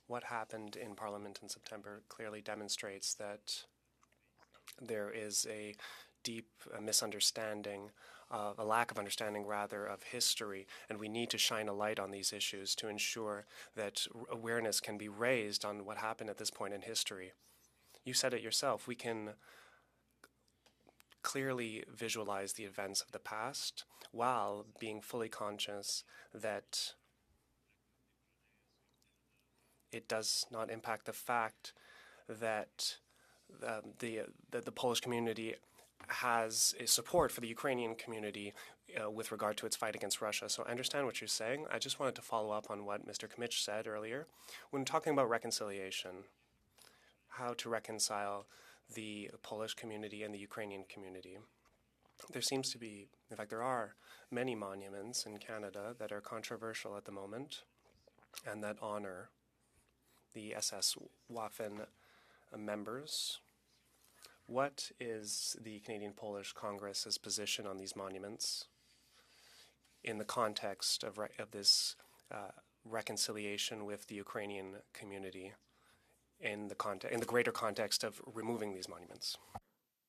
What happened in Parliament in September clearly demonstrates that there is a deep misunderstanding, a lack of understanding, rather, of history, and we need to shine a light on these issues to ensure that awareness can be raised on what happened at this point in history. You said it yourself. We can clearly visualize the events of the past while being fully conscious that it does not impact the fact that the Polish community has a support for the Ukrainian community with regard to its fight against Russia. So I understand what you're saying. I just wanted to follow up on what Mr. Kmich said earlier. When talking about reconciliation, how to reconcile the Polish community and the Ukrainian community, there seems to be, in fact, there are many monuments in Canada that are controversial at the moment and that honor the SS Waffen members. What is the Canadian Polish Congress's position on these monuments in the context of this reconciliation with the Ukrainian community, in the greater context of removing these monuments?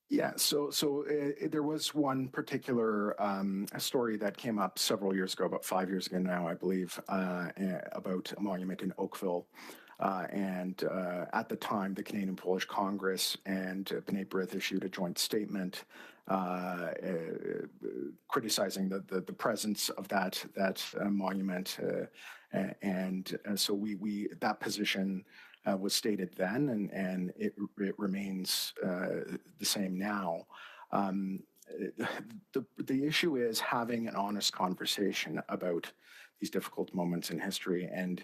Yeah, so there was one particular story that came up several years ago, about 5 years ago now, I believe, about a monument in Oakville. And at the time, the Canadian Polish Congress and B'nai B'rith issued a joint statement criticizing the presence of that monument. So we that position was stated then, and it remains the same now. The issue is having an honest conversation about these difficult moments in history and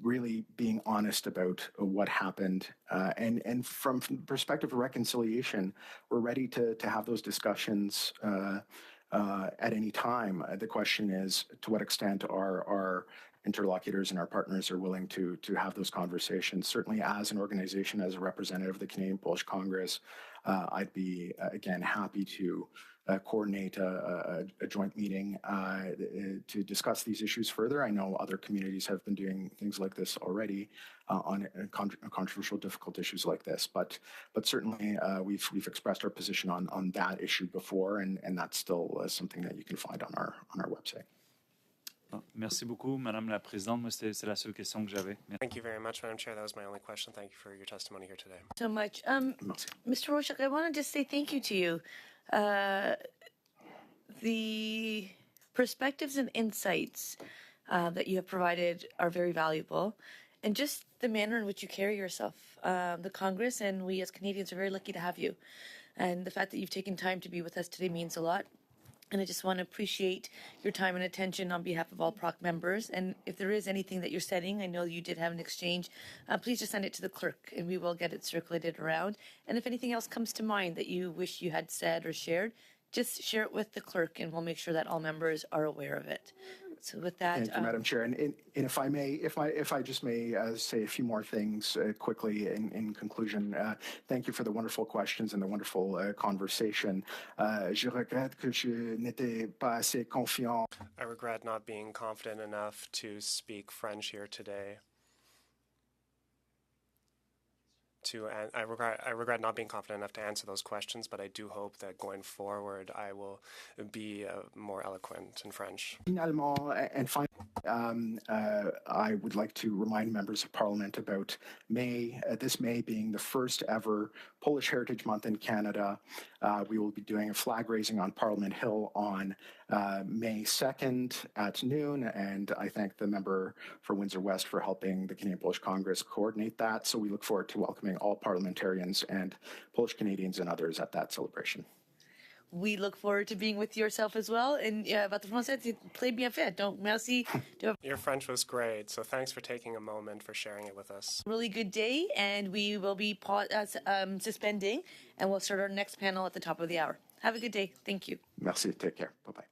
really being honest about what happened. And from the perspective of reconciliation, we're ready to have those discussions at any time. The question is, to what extent our interlocutors and our partners are willing to have those conversations. Certainly as an organization, as a representative of the Canadian Polish Congress, I'd be, again, happy to coordinate a joint meeting to discuss these issues further. I know other communities have been doing things like this already on controversial, difficult issues like this. But certainly we've expressed our position on that issue before, and that's still something that you can find on our website. Merci beaucoup, Madame la Présidente. Moi, c'est la seule question que j'avais. Thank you very much, Madam Chair. That was my only question. Thank you for your testimony here today. So much. Mr. Roszak, I want to just say thank you to you. The perspectives and insights that you have provided are very valuable, and just the manner in which you carry yourself. The Congress and we as Canadians are very lucky to have you, and the fact that you've taken time to be with us today means a lot. And I just want to appreciate your time and attention on behalf of all PROC members. And if there is anything that you're setting, I know you did have an exchange, please just send it to the clerk and we will get it circulated around. And if anything else comes to mind that you wish you had said or shared, just share it with the clerk and we'll make sure that all members are aware of it. So with that, Thank you, Madam Chair. And if I may, if I just may say a few more things quickly in conclusion, thank you for the wonderful questions and the wonderful conversation. Je regrette que je n'étais pas assez confiant. I regret not being confident enough to speak French here today. I regret not being confident enough to answer those questions, but I do hope that going forward I will be more eloquent in French. Finalement, and finally, I would like to remind members of Parliament about May, this May being the first ever Polish Heritage Month in Canada. We will be doing a flag raising on Parliament Hill on May 2nd at noon, and I thank the member for Windsor West for helping the Canadian Polish Congress coordinate that. So we look forward to welcoming all parliamentarians and Polish Canadians and others at that celebration. we look forward to being with yourself as well. And votre français, c'est très bien fait. Donc, merci. Your French was great, so thanks for taking a moment for sharing it with us. Really good day, and we will be suspending, and we'll start our next panel at the top of the hour. Have a good day. Thank you. Merci. Take care. Bye-bye.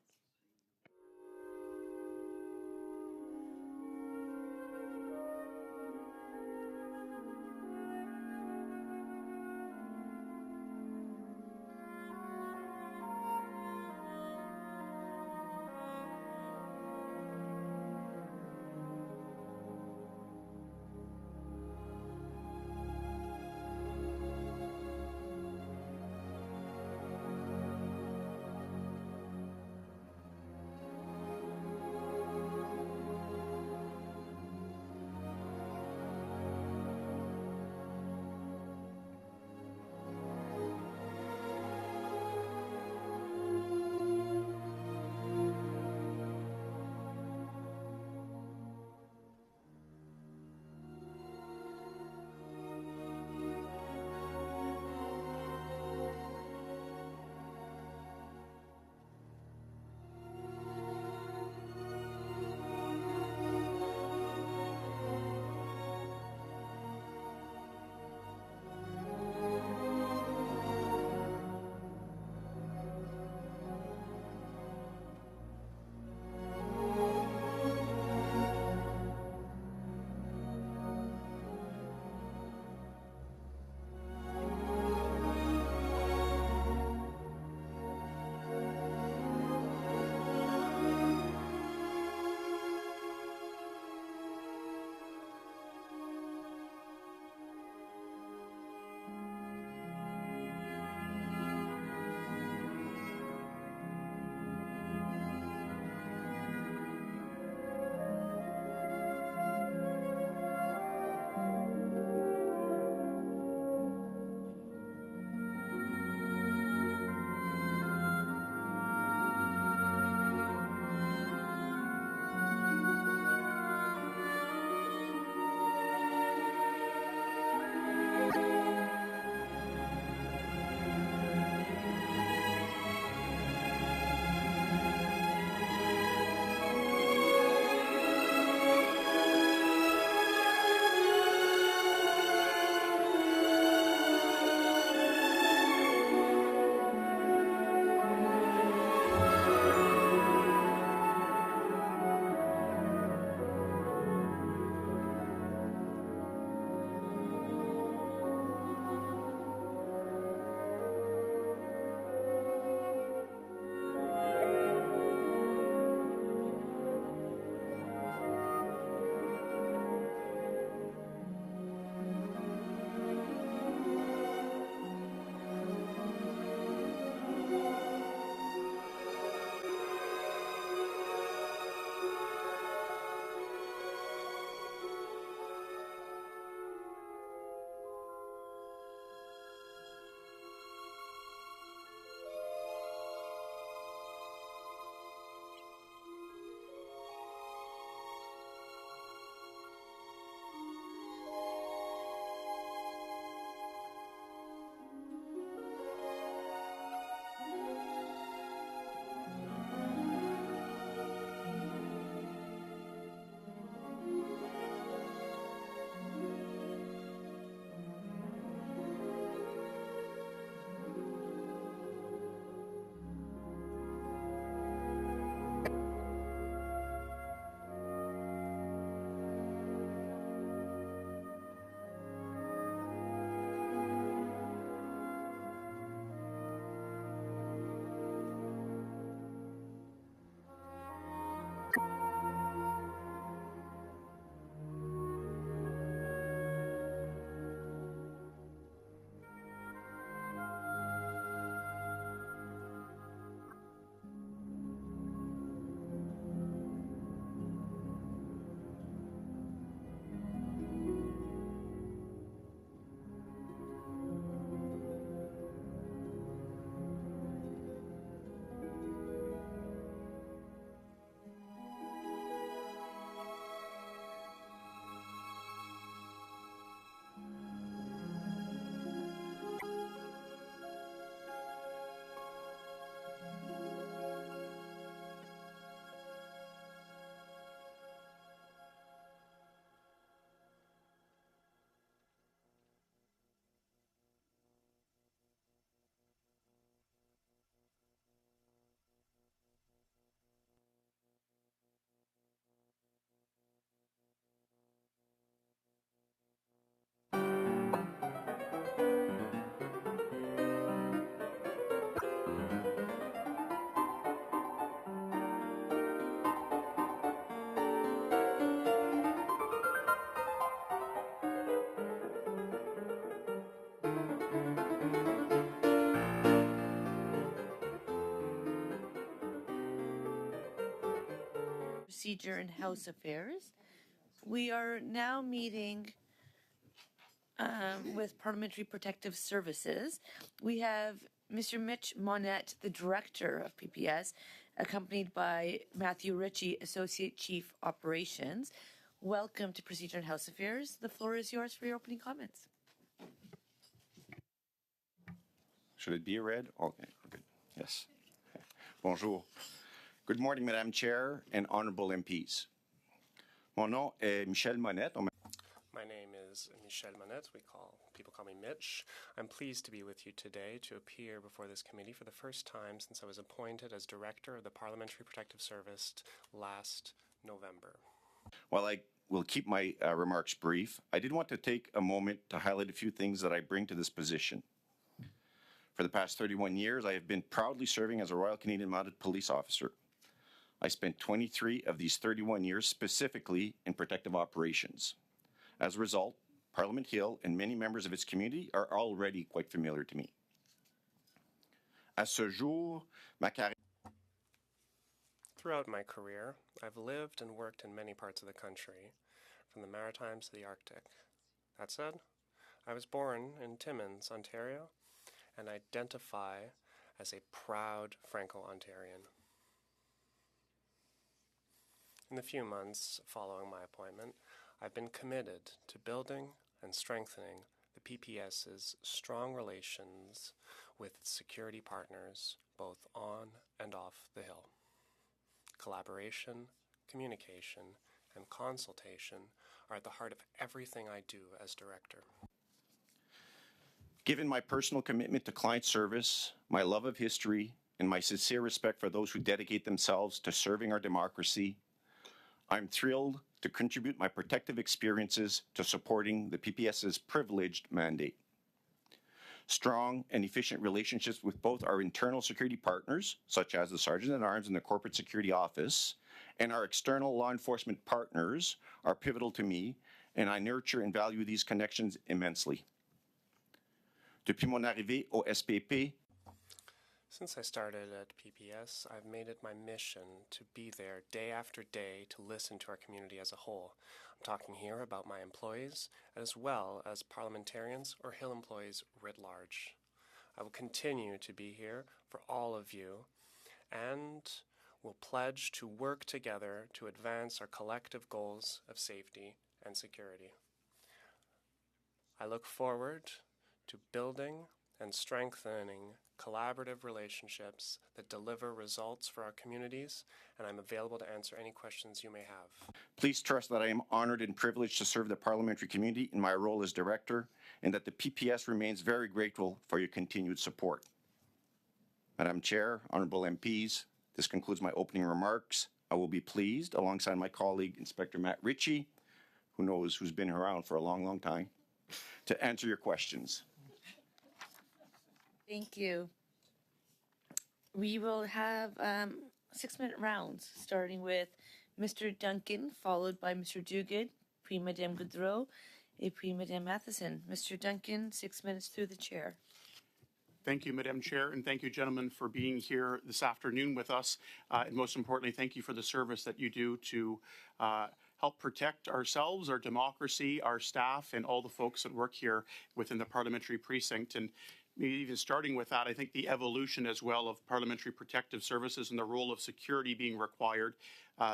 Procedure and House Affairs. We are now meeting with Parliamentary Protective Services. We have Mr. Mitch Monette, the Director of PPS, accompanied by Matthew Ritchie, Associate Chief Operations. Welcome to Procedure and House Affairs. The floor is yours for your opening comments. Should it be read? Okay, good. Yes. Bonjour. Good morning, Madam Chair and honorable MPs. Mon nom est Michel Monette. My name is Michel Monette. People call me Mitch. I'm pleased to be with you today to appear before this committee for the first time since I was appointed as Director of the Parliamentary Protective Service last November. While I will keep my remarks brief, I did want to take a moment to highlight a few things that I bring to this position. For the past 31 years, I have been proudly serving as a Royal Canadian Mounted Police officer. I spent 23 of these 31 years specifically in protective operations. As a result, Parliament Hill and many members of its community are already quite familiar to me. À ce jour, ma carrière. Throughout my career, I've lived and worked in many parts of the country, from the Maritimes to the Arctic. That said, I was born in Timmins, Ontario, and identify as a proud Franco-Ontarian. In the few months following my appointment, I've been committed to building and strengthening the PPS's strong relations with its security partners, both on and off the Hill. Collaboration, communication, and consultation are at the heart of everything I do as Director. Given my personal commitment to client service, my love of history, and my sincere respect for those who dedicate themselves to serving our democracy, I'm thrilled to contribute my protective experiences to supporting the PPS's privileged mandate. Strong and efficient relationships with both our internal security partners, such as the Sergeant-at-Arms and the Corporate Security Office, and our external law enforcement partners are pivotal to me, and I nurture and value these connections immensely. Depuis mon arrivée au SPP, Since I started at PPS, I've made it my mission to be there day after day to listen to our community as a whole. I'm talking here about my employees as well as parliamentarians or Hill employees writ large. I will continue to be here for all of you and will pledge to work together to advance our collective goals of safety and security. I look forward to building and strengthening collaborative relationships that deliver results for our communities, and I'm available to answer any questions you may have. please trust that I am honored and privileged to serve the parliamentary community in my role as Director, and that the PPS remains very grateful for your continued support. Madam Chair, honorable MPs, this concludes my opening remarks. I will be pleased, alongside my colleague, Inspector Matt Ritchie, who's been around for a long, long time, to answer your questions. Thank you. We will have 6-minute rounds, starting with Mr. Duncan, followed by Mr. Duguid, puis Madame Goudreau, et puis Madame Matheson. Mr. Duncan, 6 minutes through the chair. Thank you, Madam Chair, and thank you, gentlemen, for being here this afternoon with us. And most importantly, thank you for the service that you do to help protect ourselves, our democracy, our staff, and all the folks that work here within the parliamentary precinct. And maybe even starting with that, I think the evolution as well of parliamentary protective services and the role of security being required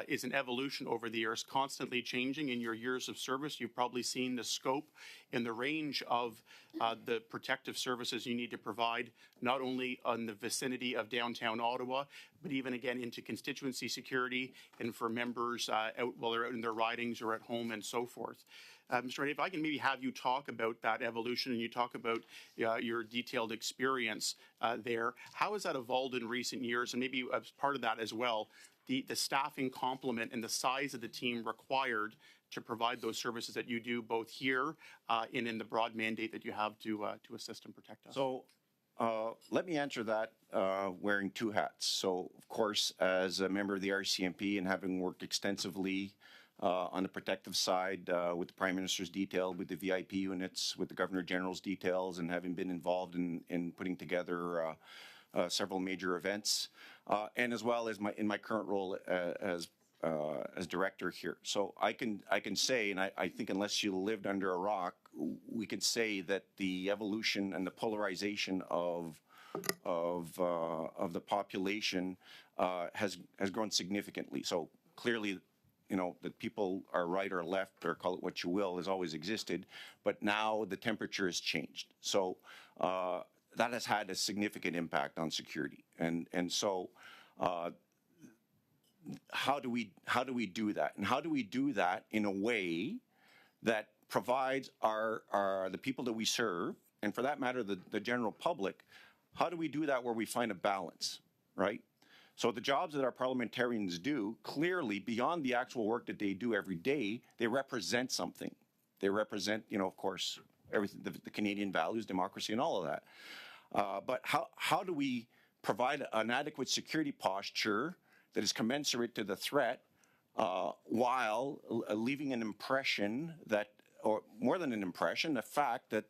is an evolution over the years, constantly changing. In your years of service, you've probably seen the scope and the range of the protective services you need to provide, not only on the vicinity of downtown Ottawa, but even again into constituency security and for members while they're out in their ridings or at home and so forth. Mr. Wright, if I can maybe have you talk about that evolution and you talk about your detailed experience there, how has that evolved in recent years? And maybe as part of that as well, the staffing complement and the size of the team required to provide those services that you do both here and in the broad mandate that you have to assist and protect us. So let me answer that wearing two hats. So, of course, as a member of the RCMP and having worked extensively on the protective side with the Prime Minister's detail, with the VIP units, with the Governor General's details, and having been involved in putting together several major events, and as well as in my current role as as director here. So I can say, and I think unless you lived under a rock, we can say that the evolution and the polarization of the population has grown significantly. So clearly, that people are right or left, or call it what you will, has always existed, but now the temperature has changed. So that has had a significant impact on security, and so how do we do that, and how do we do that in a way that provides the people that we serve, and for that matter, the general public, how do we do that where we find a balance, right? So the jobs that our parliamentarians do, clearly, beyond the actual work that they do every day, they represent something. They represent, of course, everything, the Canadian values, democracy, and all of that. But how do we provide an adequate security posture that is commensurate to the threat while leaving an impression that, or more than an impression, the fact that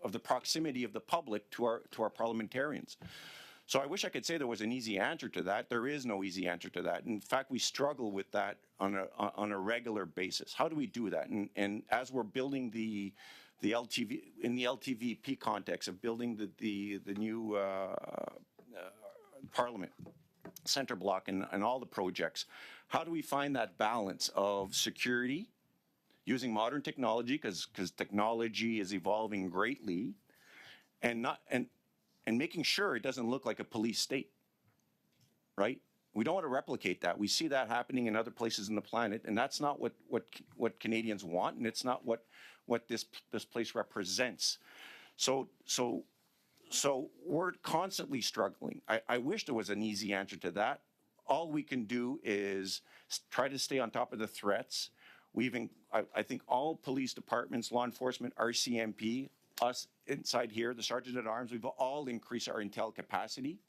of the proximity of the public to our parliamentarians? So I wish I could say there was an easy answer to that. There is no easy answer to that. In fact, we struggle with that on a regular basis. How do we do that? And as we're building the LTV, in the LTVP context of building the new Parliament center block and all the projects, how do we find that balance of security, using modern technology, because technology is evolving greatly, and making sure it doesn't look like a police state, right? We don't want to replicate that. We see that happening in other places in the planet, and that's not what Canadians want, and it's not what this place represents. So we're constantly struggling. I wish there was an easy answer to that. All we can do is try to stay on top of the threats. I think all police departments, law enforcement, RCMP, us inside here, the Sergeant at Arms, we've all increased our intel capacity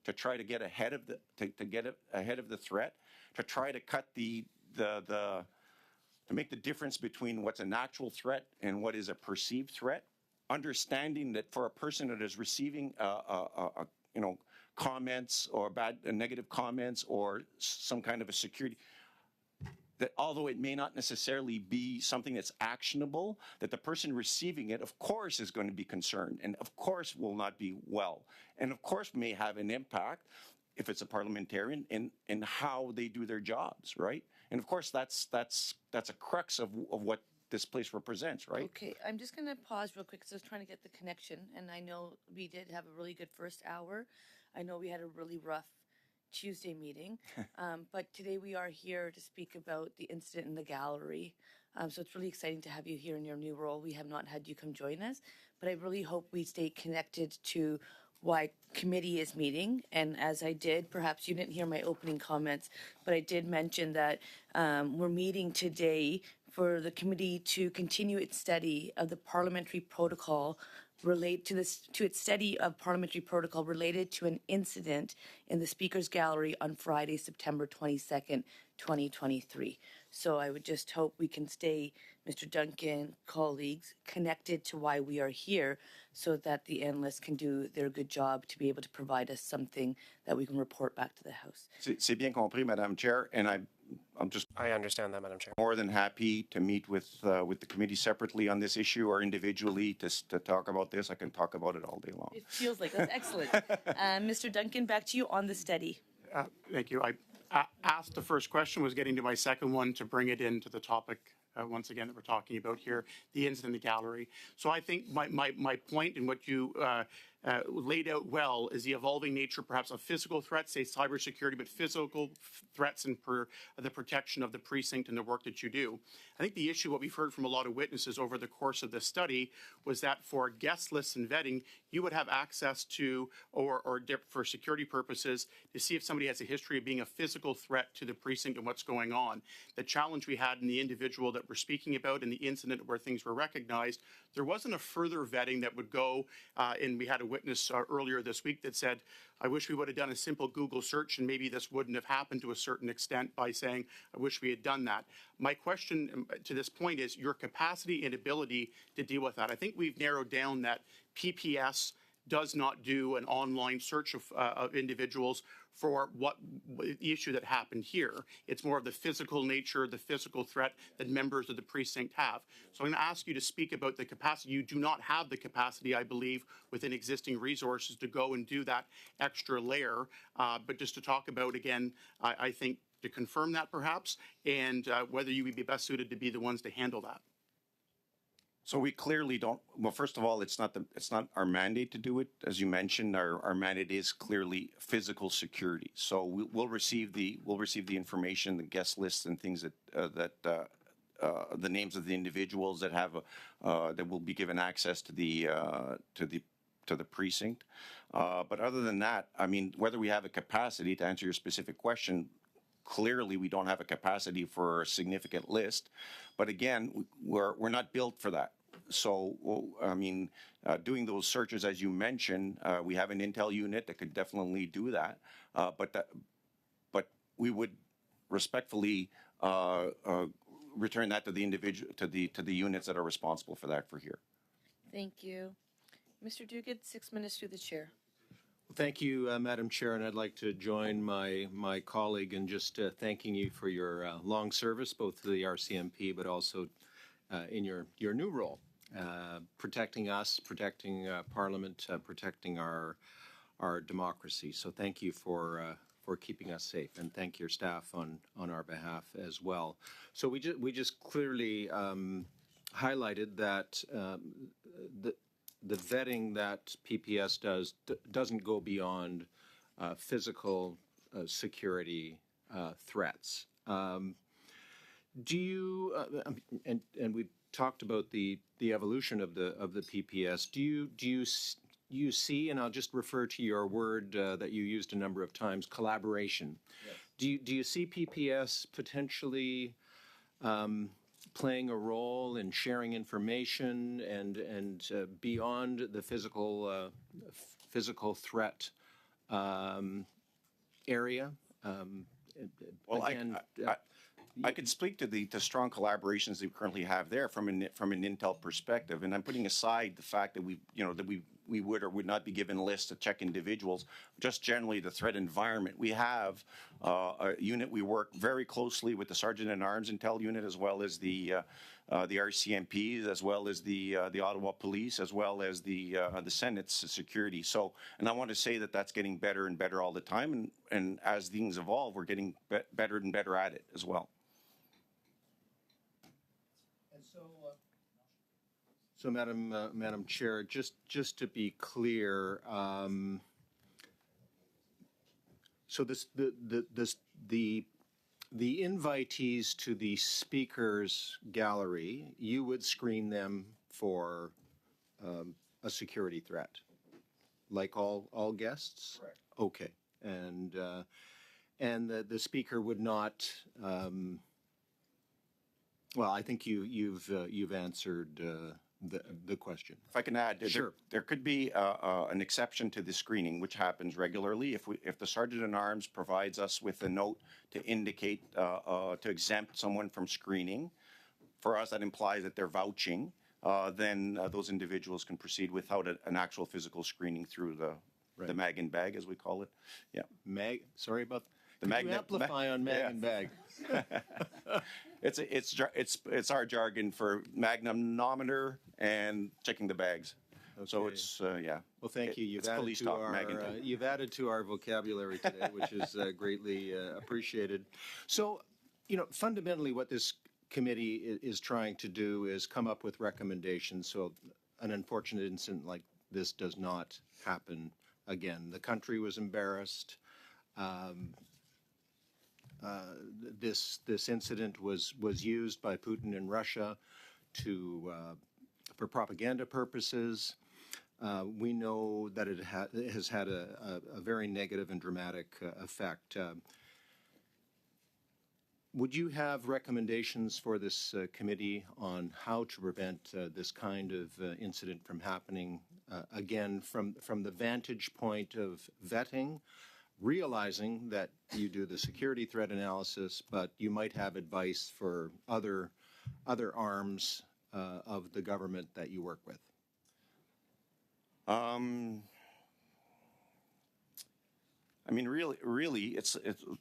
to try to get ahead of the threat, to try to cut to make the difference between what's an actual threat and what is a perceived threat. Understanding that for a person that is receiving comments or negative comments or some kind of a security, that although it may not necessarily be something that's actionable, that the person receiving it, of course, is going to be concerned, and of course will not be well, and of course may have an impact, if it's a parliamentarian, in how they do their jobs, right? And of course, that's a crux of what this place represents, right? Okay, I'm just going to pause real quick because I was trying to get the connection, and I know we did have a really good first hour. I know we had a really rough Tuesday meeting, but today we are here to speak about the incident in the gallery. So it's really exciting to have you here in your new role. We have not had you come join us, but I really hope we stay connected to why committee is meeting. And as I did, perhaps you didn't hear my opening comments, but I did mention that we're meeting today for the committee to continue its study of the parliamentary protocol related to its study of parliamentary protocol related to an incident in the Speaker's Gallery on Friday, September 22nd, 2023. So I would just hope we can stay, Mr. Duncan, colleagues, connected to why we are here so that the analysts can do their good job to be able to provide us something that we can report back to the House. C'est bien compris, Madam Chair, and I understand that, Madam Chair. More than happy to meet with the committee separately on this issue or individually to talk about this. I can talk about it all day long. It feels like that's excellent. Mr. Duncan, back to you on the study. Thank you. I asked the first question, was getting to my second one to bring it into the topic once again that we're talking about here, the incident in the gallery. So I think my point and what you laid out well is the evolving nature perhaps of physical threats, say cybersecurity, but physical threats and the protection of the precinct and the work that you do. I think the issue, what we've heard from a lot of witnesses over the course of this study, was that for guest lists and vetting, you would have access to, or for security purposes, to see if somebody has a history of being a physical threat to the precinct and what's going on. The challenge we had in the individual that we're speaking about in the incident where things were recognized, there wasn't a further vetting that would go, and we had a witness earlier this week that said, I wish we would have done a simple Google search and maybe this wouldn't have happened to a certain extent by saying, I wish we had done that. My question to this point is your capacity and ability to deal with that. I think we've narrowed down that PPS does not do an online search of individuals for what the issue that happened here. It's more of the physical nature, the physical threat that members of the precinct have. So I'm going to ask you to speak about the capacity. You do not have the capacity, I believe, within existing resources to go and do that extra layer. But just to talk about, again, I think to confirm that perhaps, and whether you would be best suited to be the ones to handle that. So we clearly don't, well, first of all, it's not our mandate to do it. As you mentioned, our mandate is clearly physical security. So we'll receive the information, the guest lists and things that the names of the individuals that have that will be given access to the precinct. But other than that, I mean, whether we have a capacity to answer your specific question, clearly we don't have a capacity for a significant list. But again, we're not built for that. So, I mean, doing those searches, as you mentioned, we have an intel unit that could definitely do that. But we would respectfully return that to the individual, to the units that are responsible for that for here. Thank you. Mr. Duguid, 6 minutes through the chair. Thank you, Madam Chair, and I'd like to join my colleague in just thanking you for your long service, both to the RCMP, but also in your new role, protecting us, protecting Parliament, protecting our democracy. So thank you for keeping us safe, and thank your staff on our behalf as well. So we just clearly highlighted that the vetting that PPS does doesn't go beyond physical security threats. Do you and we've talked about the evolution of the PPS. Do you see, and I'll just refer to your word that you used a number of times, collaboration. Yes. Do you see PPS potentially playing a role in sharing information and beyond the physical threat area? Well, again, I could speak to the strong collaborations that we currently have there from an intel perspective, and I'm putting aside the fact that we would or would not be given lists to check individuals. Just generally the threat environment. We have a unit. We work very closely with the Sergeant at Arms Intel unit, as well as the RCMP, as well as the Ottawa Police, as well as the Senate's security. So, and I want to say that that's getting better and better all the time, and as things evolve, we're getting better and better at it as well. So, Madam Chair, just to be clear, so the invitees to the speakers gallery, you would screen them for a security threat, like all guests. Correct. Okay, and the speaker would not. Well, I think you've answered the question. If I can add, sure. There could be an exception to the screening, which happens regularly. If the Sergeant at Arms provides us with a note to indicate to exempt someone from screening, for us that implies that they're vouching. Then those individuals can proceed without an actual physical screening through the mag and bag, as we call it. Yeah. Sorry about the magnet. Amplify on mag and bag. It's our jargon for magnometer and checking the bags. Okay. So it's yeah. Well, thank you. You've added to our vocabulary today, which is greatly appreciated. So, fundamentally, what this committee is trying to do is come up with recommendations so an unfortunate incident like this does not happen again. The country was embarrassed. This incident was used by Putin in Russia for propaganda purposes. We know that it has had a very negative and dramatic effect. Would you have recommendations for this committee on how to prevent this kind of incident from happening again from the vantage point of vetting, realizing that you do the security threat analysis, but you might have advice for other arms of the government that you work with? I mean, really, it's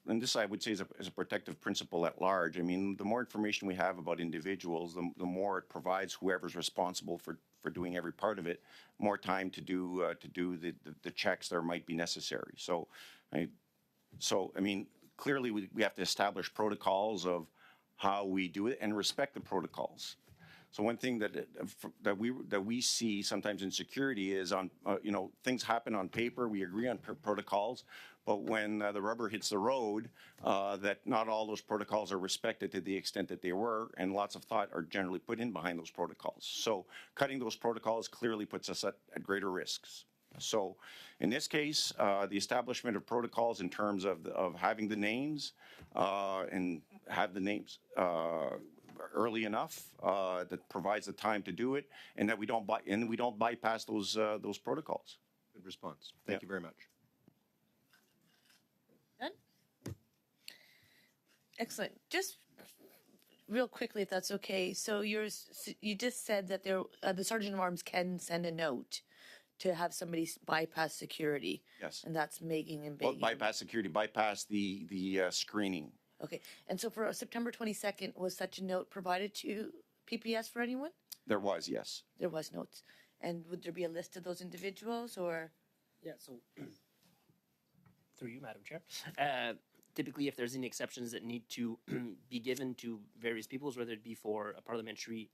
and this I would say is a protective principle at large. I mean, the more information we have about individuals, the more it provides whoever's responsible for doing every part of it more time to do the checks that might be necessary. So, I mean, clearly we have to establish protocols of how we do it and respect the protocols. So one thing that we see sometimes in security is things happen on paper. We agree on protocols, but when the rubber hits the road, that not all those protocols are respected to the extent that they were, and lots of thought are generally put in behind those protocols. So cutting those protocols clearly puts us at greater risks. So in this case, the establishment of protocols in terms of having the names and have the names early enough that provides the time to do it, and that we don't bypass those protocols. Good response. Thank you very much. Done? Excellent. Just real quickly, if that's okay. So you just said that the Sergeant of Arms can send a note to have somebody bypass security. Yes. And that's making and Well, begging. bypass security, bypass the screening. Okay. And so for September 22nd, was such a note provided to PPS for anyone? There was, yes. There was notes. And would there be a list of those individuals or? Yeah, so through you, Madam Chair. Typically, if there's any exceptions that need to be given to various peoples, whether it be for a parliamentary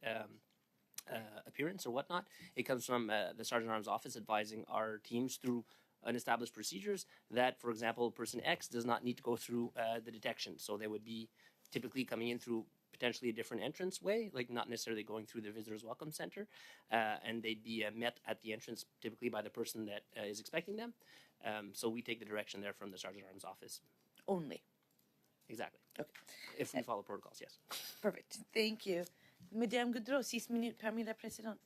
appearance or whatnot, it comes from the Sergeant at Arms office advising our teams through an established procedures that, for example, person X does not need to go through the detection. So they would be typically coming in through potentially a different entrance way, like not necessarily going through the Visitors Welcome Center, and they'd be met at the entrance typically by the person that is expecting them. So we take the direction there from the Sergeant at Arms office. Only. Exactly. Okay. If we follow protocols, yes. Perfect. Thank you. Madame Goudreau, 6 minutes parmi la présidente.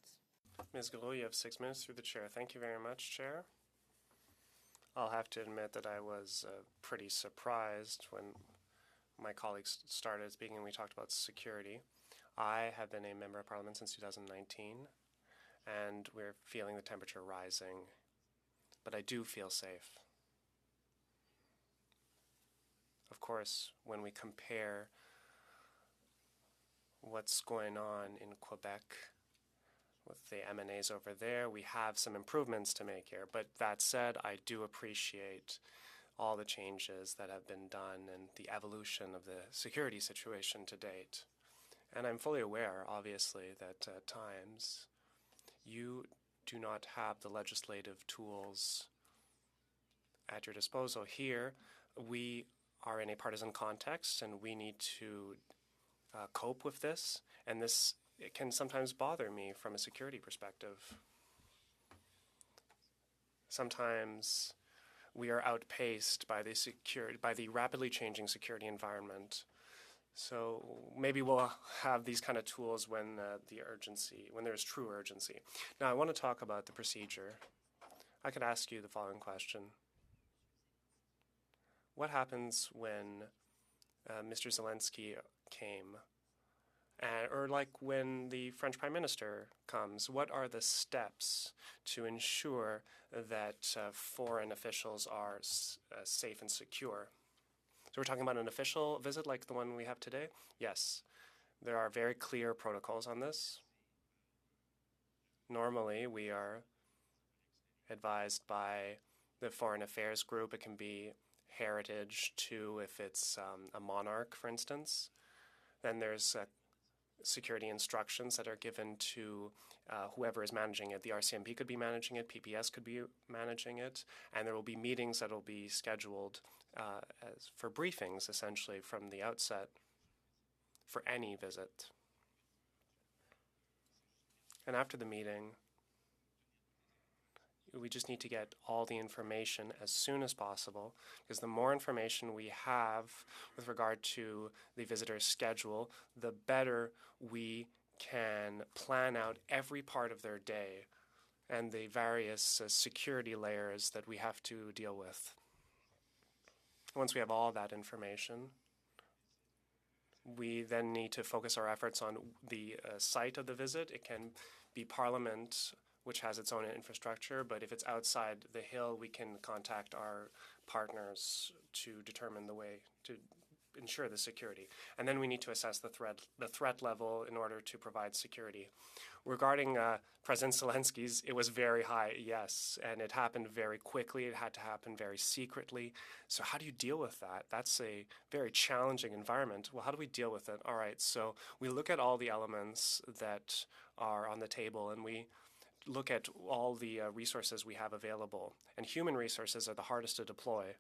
Ms. Goudreau, you have 6 minutes through the chair. Thank you very much, Chair. I'll have to admit that I was pretty surprised when my colleagues started speaking and we talked about security. I have been a member of Parliament since 2019, and we're feeling the temperature rising, but I do feel safe. Of course, when we compare what's going on in Quebec with the MNAs over there, we have some improvements to make here. But that said, I do appreciate all the changes that have been done and the evolution of the security situation to date. And I'm fully aware, obviously, that at times you do not have the legislative tools at your disposal. Here, we are in a partisan context, and we need to cope with this, and it can sometimes bother me from a security perspective. Sometimes we are outpaced by the rapidly changing security environment. So maybe we'll have these kind of tools when when there's true urgency. Now I want to talk about the procedure. I could ask you the following question. What happens when Mr. Zelensky came? Or like when the French Prime Minister comes, what are the steps to ensure that foreign officials are safe and secure? So we're talking about an official visit like the one we have today? Yes. There are very clear protocols on this. Normally, we are advised by the Foreign Affairs Group. It can be heritage too if it's a monarch, for instance. Then there's security instructions that are given to whoever is managing it. The RCMP could be managing it, PPS could be managing it, and there will be meetings that will be scheduled for briefings, essentially, from the outset for any visit. And after the meeting, we just need to get all the information as soon as possible, because the more information we have with regard to the visitor's schedule, the better we can plan out every part of their day and the various security layers that we have to deal with. Once we have all that information, we then need to focus our efforts on the site of the visit. It can be Parliament which has its own infrastructure, but if it's outside the Hill, we can contact our partners to determine the way to ensure the security. And then we need to assess the threat level in order to provide security. Regarding President Zelensky's, it was very high, yes, and it happened very quickly. It had to happen very secretly. So how do you deal with that? That's a very challenging environment. Well, how do we deal with it? All right, so we look at all the elements that are on the table, and we look at all the resources we have available. And human resources are the hardest to deploy.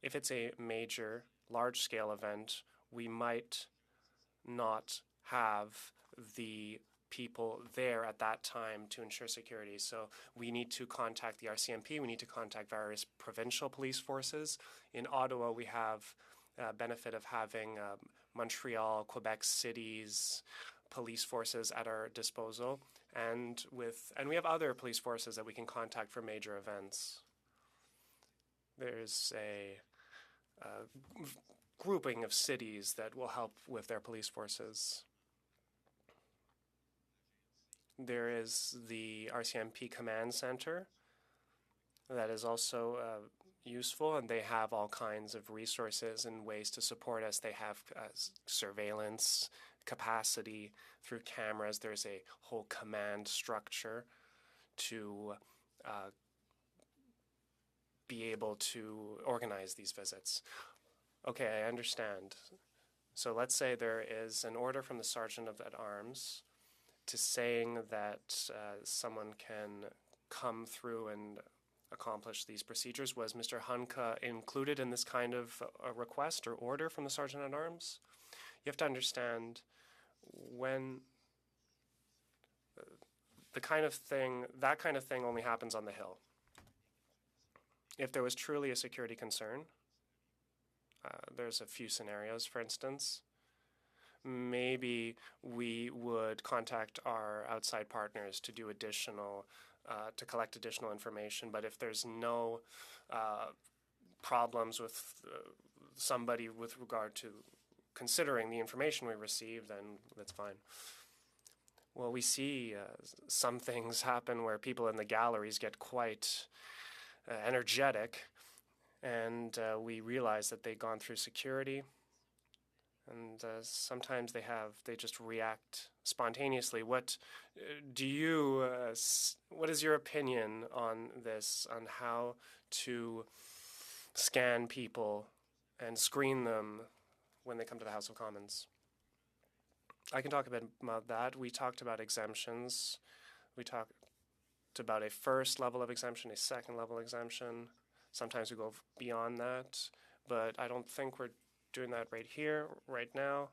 If it's a major, large-scale event, we might not have the people there at that time to ensure security. So we need to contact the RCMP. We need to contact various provincial police forces. In Ottawa, we have benefit of having Montreal, Quebec City's police forces at our disposal, and we have other police forces that we can contact for major events. There's a grouping of cities that will help with their police forces. There is the RCMP Command Center that is also useful, and they have all kinds of resources and ways to support us. They have surveillance capacity through cameras. There's a whole command structure to be able to organize these visits. Okay, I understand. So let's say there is an order from the Sergeant at Arms to saying that someone can come through and accomplish these procedures. Was Mr. Hunka included in this kind of a request or order from the Sergeant at Arms? You have to understand when that kind of thing only happens on the Hill. If there was truly a security concern, there's a few scenarios, for instance. Maybe we would contact our outside partners to do to collect additional information. But if there's no problems with somebody with regard to considering the information we receive, then that's fine. Well, we see some things happen where people in the galleries get quite energetic, and we realize that they've gone through security, and sometimes they just react spontaneously. What is your opinion on this, on how to scan people and screen them when they come to the House of Commons? I can talk a bit about that. We talked about exemptions. We talked about a first level of exemption, a second level exemption. Sometimes we go beyond that, but I don't think we're doing that right here, right now.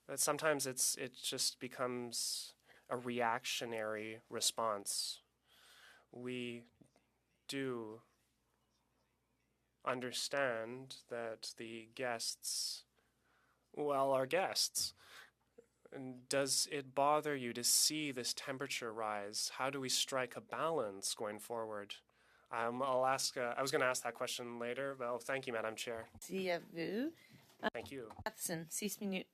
But sometimes it just becomes a reactionary response. We do understand that the guests, are guests. And does it bother you to see this temperature rise? How do we strike a balance going forward? I was going to ask that question later. Well, thank you, Madam Chair. Merci à vous. Thank you. Watson, 6 minutes.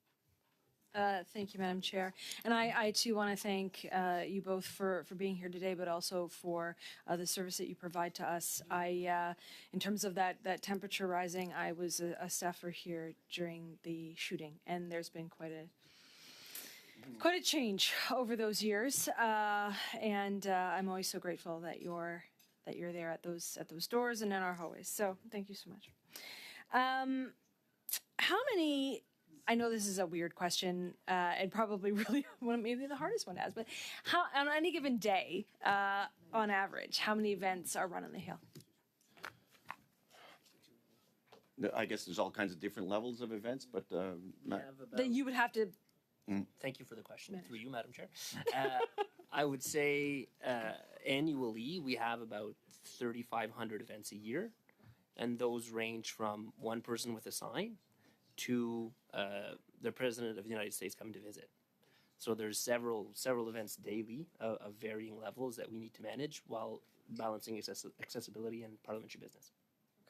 Thank you, Madam Chair. And I too want to thank you both for being here today, but also for the service that you provide to us. In terms of that temperature rising, I was a staffer here during the shooting, and there's been quite a change over those years. And I'm always so grateful that you're there at those doors and in our hallways. So thank you so much. How many? I know this is a weird question and probably really maybe the hardest one to ask, but how on any given day, on average, how many events are run on the Hill? I guess there's all kinds of different levels of events, but that you would have to. Thank you for the question. Through you, Madam Chair. I would say annually we have about 3,500 events a year, and those range from one person with a sign to the President of the United States coming to visit. So there's several events daily of varying levels that we need to manage while balancing accessibility and parliamentary business.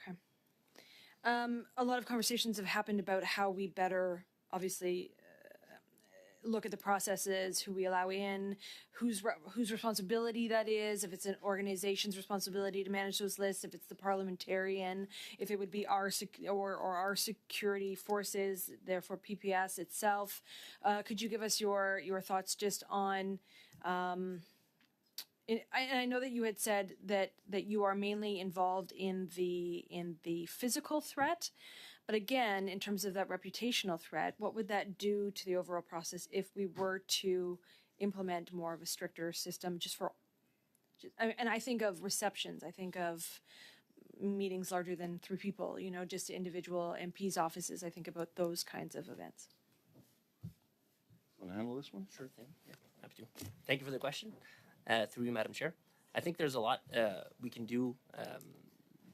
Okay. A lot of conversations have happened about how we better, obviously, look at the processes, who we allow in, whose responsibility that is, if it's an organization's responsibility to manage those lists, if it's the parliamentarian, if it would be our our security forces, therefore PPS itself. Could you give us your thoughts just on? I know that you had said that you are mainly involved in the physical threat, but again, in terms of that reputational threat, what would that do to the overall process if we were to implement more of a stricter system and I think of receptions, I think of meetings larger than 3 people, just individual MPs' offices. I think about those kinds of events. Want to handle this one? Sure thing. Yeah, happy to. Thank you for the question. Through you, Madam Chair. I think there's a lot we can do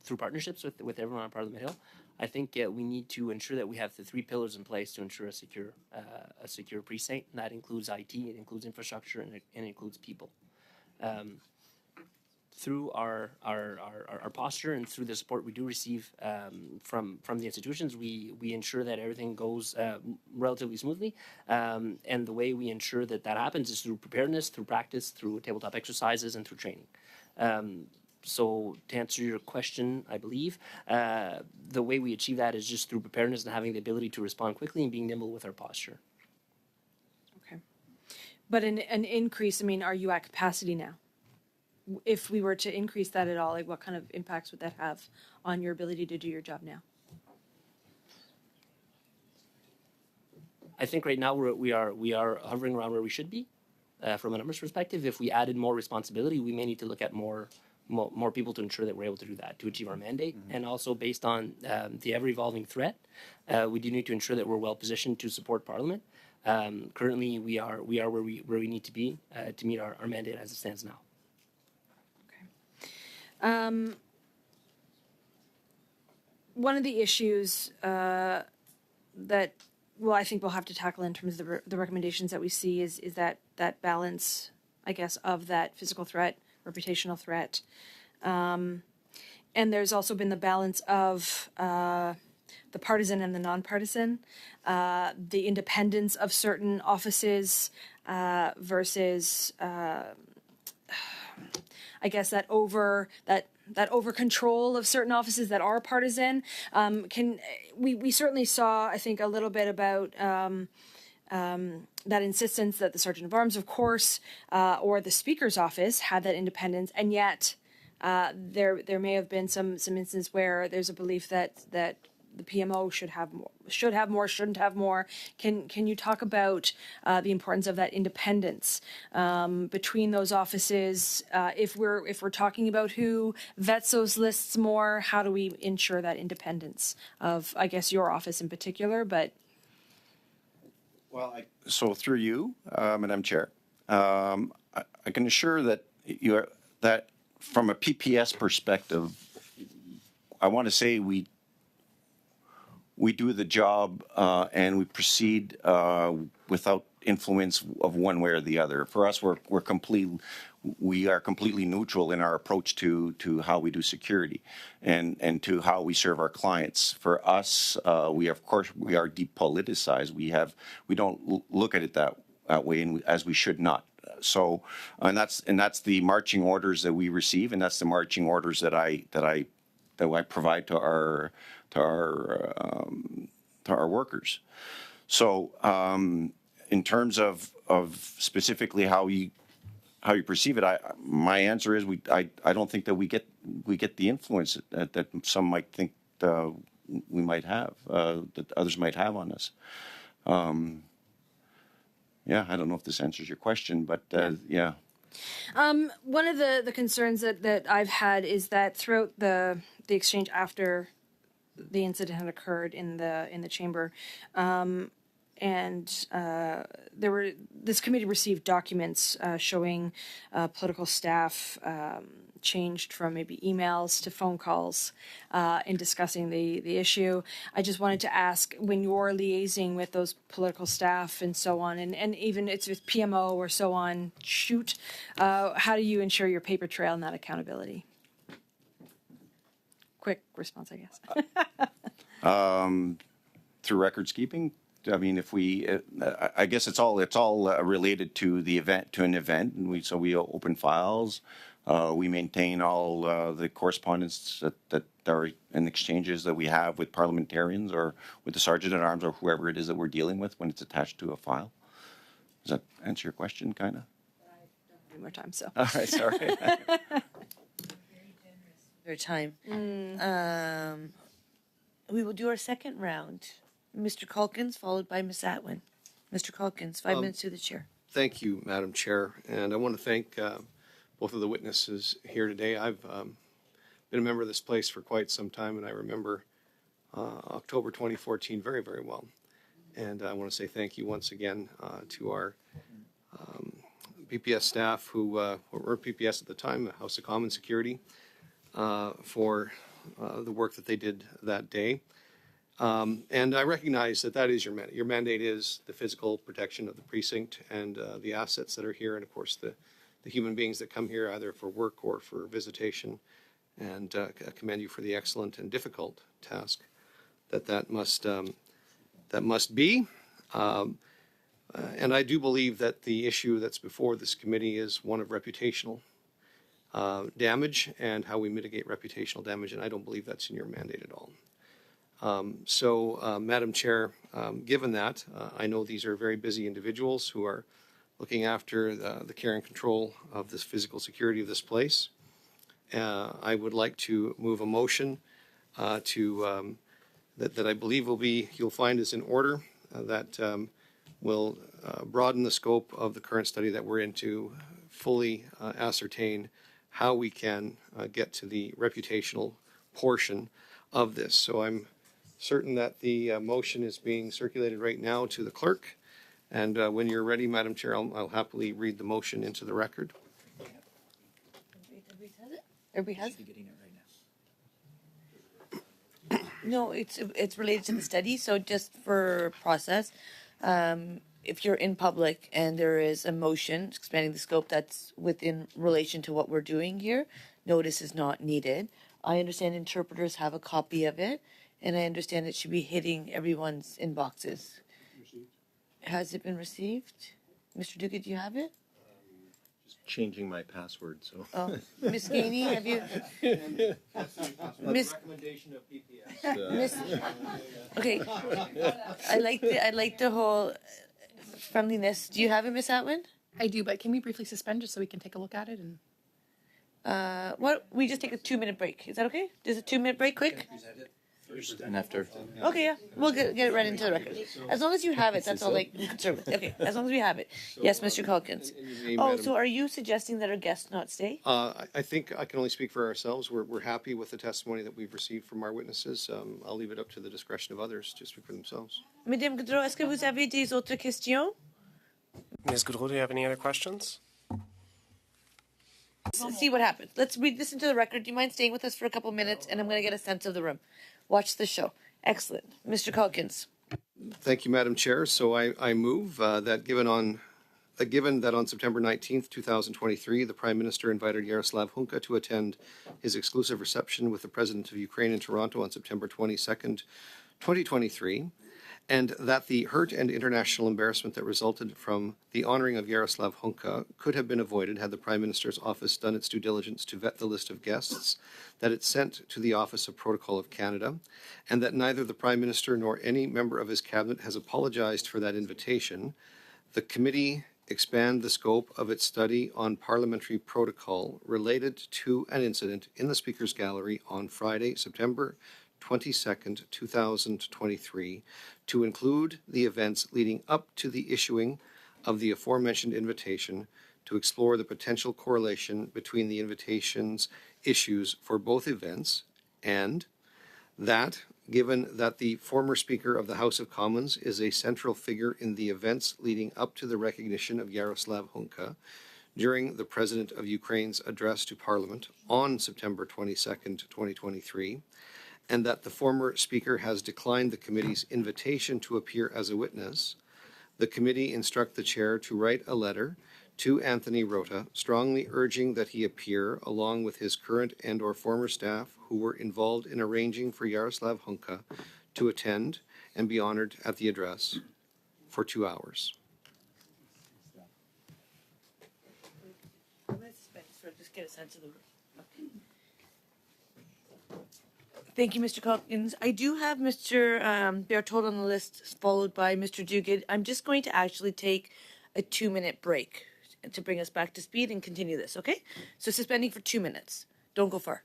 through partnerships with everyone on Parliament Hill. I think we need to ensure that we have the 3 pillars in place to ensure a secure precinct. And that includes IT, it includes infrastructure, and it includes people. Through our posture and through the support we do receive from the institutions, we ensure that everything goes relatively smoothly. And the way we ensure that happens is through preparedness, through practice, through tabletop exercises, and through training. So to answer your question, I believe the way we achieve that is just through preparedness and having the ability to respond quickly and being nimble with our posture. Okay. But an increase, are you at capacity now? If we were to increase that at all, what kind of impacts would that have on your ability to do your job now? I think right now we are hovering around where we should be from a numbers perspective. If we added more responsibility, we may need to look at more people to ensure that we're able to do that, to achieve our mandate. Mm-hmm. And also based on the ever-evolving threat, we do need to ensure that we're well positioned to support Parliament. Currently, we are where we need to be to meet our mandate as it stands now. One of the issues that, I think we'll have to tackle in terms of the recommendations that we see is that balance, I guess, of that physical threat, reputational threat. And there's also been the balance of the partisan and the nonpartisan, the independence of certain offices versus I guess that over control of certain offices that are partisan. We certainly saw, I think, a little bit about that insistence that the Sergeant of Arms, of course, or the Speaker's office had that independence, and yet there may have been some instance where there's a belief that the PMO should have more, shouldn't have more. Can you talk about the importance of that independence between those offices? If we're talking about who vets those lists more, how do we ensure that independence of, I guess, your office in particular? But so through you, Madam Chair, I can assure that that from a PPS perspective, I want to say we do the job and we proceed without influence of one way or the other. For us, we are completely neutral in our approach to how we do security and to how we serve our clients. For us, we are depoliticized. We don't look at it that way, as we should not. So, and that's the marching orders that we receive, and that's the marching orders that I provide to our workers. So, in terms of specifically how you perceive it, my answer is I don't think that we get the influence that some might think we might have, that others might have on us. Yeah, I don't know if this answers your question, but yeah. One of the concerns that I've had is that throughout the exchange after the incident had occurred in the chamber, this committee received documents showing political staff changed from maybe emails to phone calls in discussing the issue. I just wanted to ask, when you're liaising with those political staff and so on, and even it's with PMO or so on, how do you ensure your paper trail and that accountability? Quick response, I guess. Through records keeping? I mean, if we, I guess it's all related to the event, to an event, and we open files. We maintain all the correspondence that are in exchanges that we have with parliamentarians or with the sergeant at arms or whoever it is that we're dealing with when it's attached to a file. Does that answer your question, kind of? More time, so. All right, sorry. Your time. We will do our second round. Mr. Calkins, followed by Ms. Atwin. Mr. Calkins, 5 minutes to the chair. Thank you, Madam Chair. And I want to thank both of the witnesses here today. I've been a member of this place for quite some time, and I remember October 2014 very, very well. And I want to say thank you once again to our PPS staff who were PPS at the time, the House of Commons Security, for the work that they did that day. And I recognize that is your mandate. Your mandate is the physical protection of the precinct and the assets that are here, and of course the human beings that come here either for work or for visitation. And I commend you for the excellent and difficult task that must be. And I do believe that the issue that's before this committee is one of reputational damage and how we mitigate reputational damage, and I don't believe that's in your mandate at all. Madam Chair, given that, I know these are very busy individuals who are looking after the care and control of this physical security of this place. I would like to move a motion that I believe you'll find is in order, that will broaden the scope of the current study that we're in to fully ascertain how we can get to the reputational portion of this. So I'm certain that the motion is being circulated right now to the clerk. And when you're ready, Madam Chair, I'll happily read the motion into the record. Everybody has it? No, it's related to the study. So just for process, if you're in public and there is a motion expanding the scope that's within relation to what we're doing here, notice is not needed. I understand interpreters have a copy of it, and I understand it should be hitting everyone's inboxes. Has it been received? Mr. Duguid, do you have it? Changing my password, so. Oh, Ms. Gainey, have you? Miss. Recommendation of PPS. Okay. I like the whole friendliness. Do you have it, Miss Atwin? I do, but can we briefly suspend just so we can take a look at it? And What? We just take a 2-minute break. Is that okay? Just a 2-minute break, quick? And after. Okay, yeah. We'll get it right into the record. As long as you have it, that's all I'm concerned with. Okay, as long as we have it. Yes, Mr. Calkins. Oh, so are you suggesting that our guests not stay? I think I can only speak for ourselves. We're happy with the testimony that we've received from our witnesses. I'll leave it up to the discretion of others to speak for themselves. Madame Goudreau, est-ce que vous avez des autres questions? Ms. Goudreau, do you have any other questions? Let's see what happens. Let's read this into the record. Do you mind staying with us for a couple minutes? And I'm going to get a sense of the room. Watch the show. Excellent. Mr. Calkins. Thank you, Madam Chair. So I move that given that on September 19th, 2023, the Prime Minister invited Yaroslav Hunka to attend his exclusive reception with the President of Ukraine in Toronto on September 22nd, 2023, and that the hurt and international embarrassment that resulted from the honoring of Yaroslav Hunka could have been avoided had the Prime Minister's office done its due diligence to vet the list of guests that it sent to the Office of Protocol of Canada, and that neither the Prime Minister nor any member of his cabinet has apologized for that invitation. The committee expand the scope of its study on parliamentary protocol related to an incident in the Speaker's Gallery on Friday, September 22nd, 2023, to include the events leading up to the issuing of the aforementioned invitation, to explore the potential correlation between the invitation's issues for both events, and that, given that the former Speaker of the House of Commons is a central figure in the events leading up to the recognition of Yaroslav Hunka during the President of Ukraine's address to Parliament on September 22nd, 2023, and that the former Speaker has declined the committee's invitation to appear as a witness, the committee instruct the chair to write a letter to Anthony Rota, strongly urging that he appear along with his current and/or former staff who were involved in arranging for Yaroslav Hunka to attend and be honored at the address for 2 hours. Just get a sense of the. Okay. Thank you, Mr. Calkins. I do have Mr. Berthold on the list, followed by Mr. Duguid. I'm just going to actually take a 2-minute break to bring us back to speed and continue this, okay? So suspending for 2 minutes. Don't go far.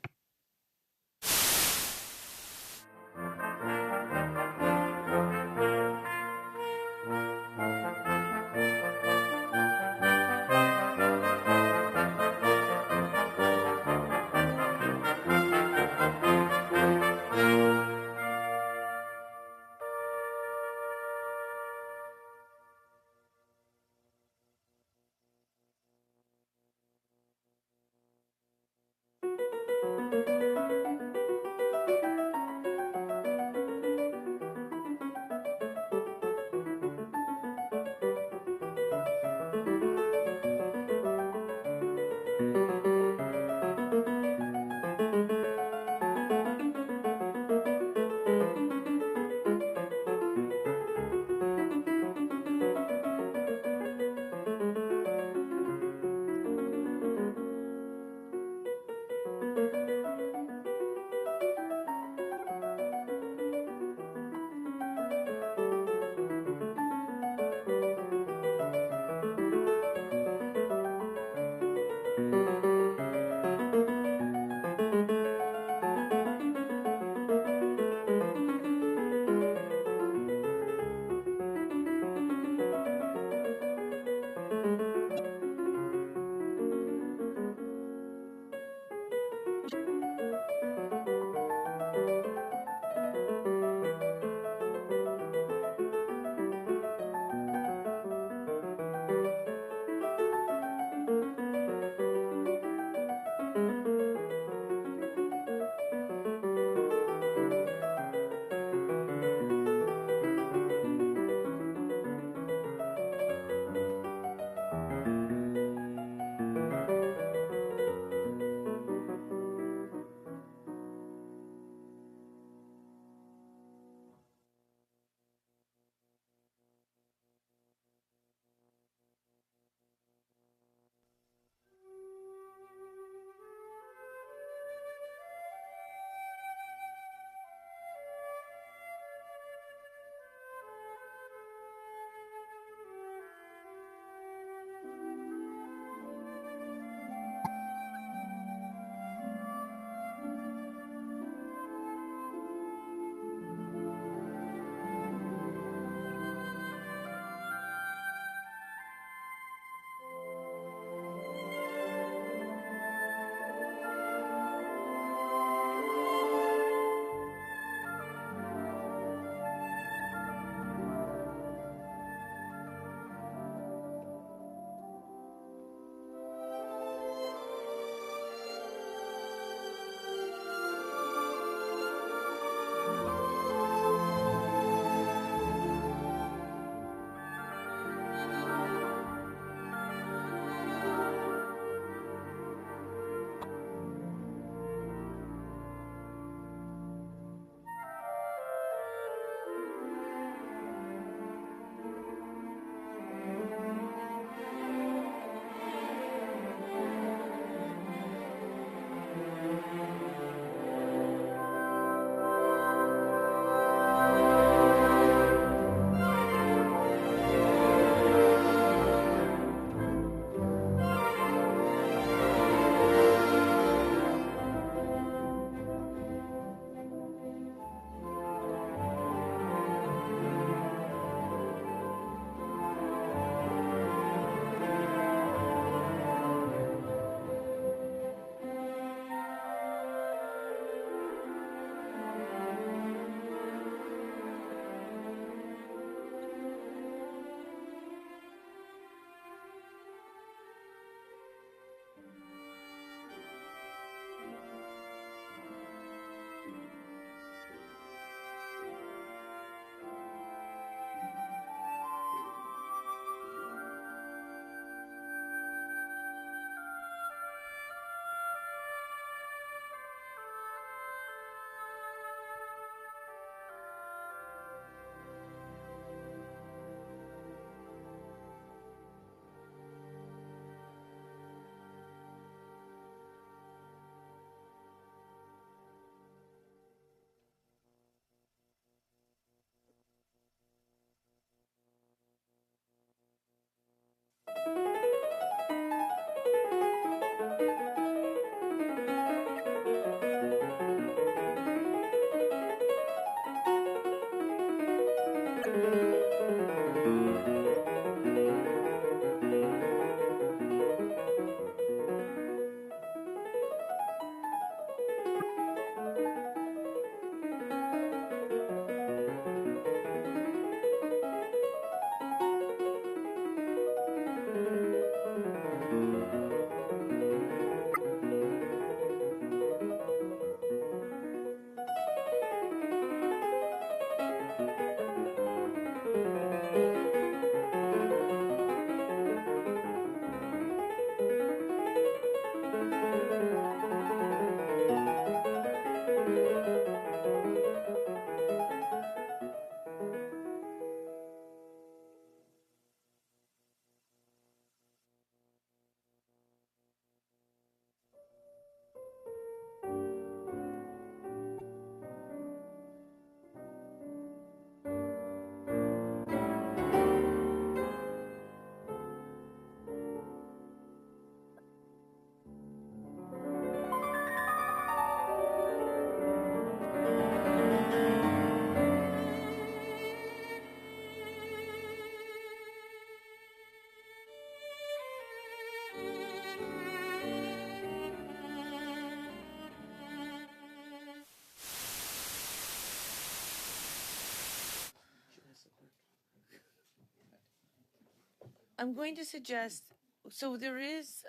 I'm going to suggest, so there is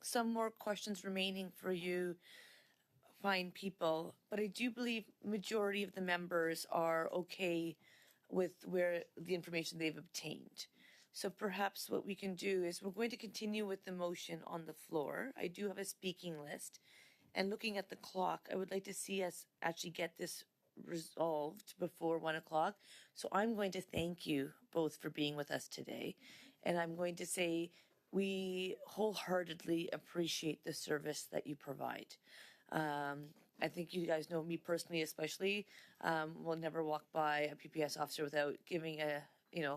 some more questions remaining for you fine people, but I do believe majority of the members are okay with where the information they've obtained. So perhaps what we can do is we're going to continue with the motion on the floor. I do have a speaking list. And looking at the clock, I would like to see us actually get this resolved before 1 o'clock. So I'm going to thank you both for being with us today. And I'm going to say we wholeheartedly appreciate the service that you provide. I think you guys know me personally, especially. Will never walk by a PPS officer without giving a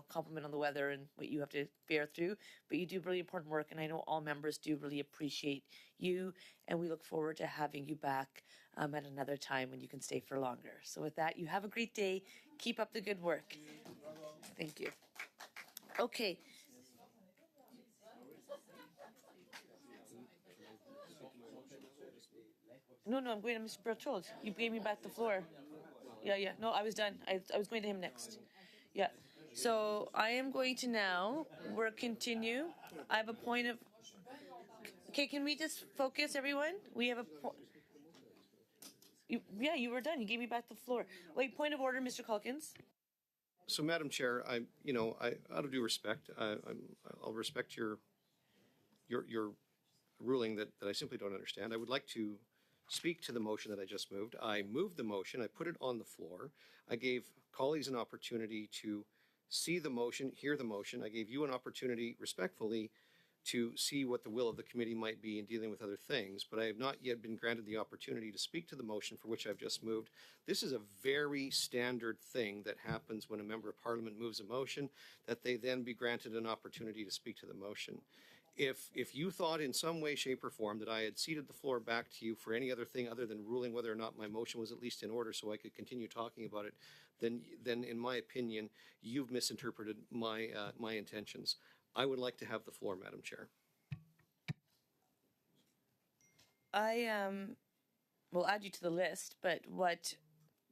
compliment on the weather and what you have to bear through. But you do really important work, and I know all members do really appreciate you. And we look forward to having you back at another time when you can stay for longer. So with that, you have a great day. Keep up the good work. Thank you. Okay. No, I'm going to Mr. Berthold. You gave me back the floor. Yeah. No, I was done. I was going to him next. Yeah. So I am going to now, we'll continue. I have a point of, okay, can we just focus, everyone? We have a point. Yeah, you were done. You gave me back the floor. Wait, point of order, Mr. Calkins. So, Madam Chair, I out of due respect, I'll respect your ruling that I simply don't understand. I would like to speak to the motion that I just moved. I moved the motion. I put it on the floor. I gave colleagues an opportunity to see the motion, hear the motion. I gave you an opportunity, respectfully, to see what the will of the committee might be in dealing with other things, but I have not yet been granted the opportunity to speak to the motion for which I've just moved. This is a very standard thing that happens when a member of parliament moves a motion, that they then be granted an opportunity to speak to the motion. If you thought in some way, shape, or form that I had ceded the floor back to you for any other thing other than ruling whether or not my motion was at least in order so I could continue talking about it, then in my opinion, you've misinterpreted my intentions. I would like to have the floor, Madam Chair. I will add you to the list, but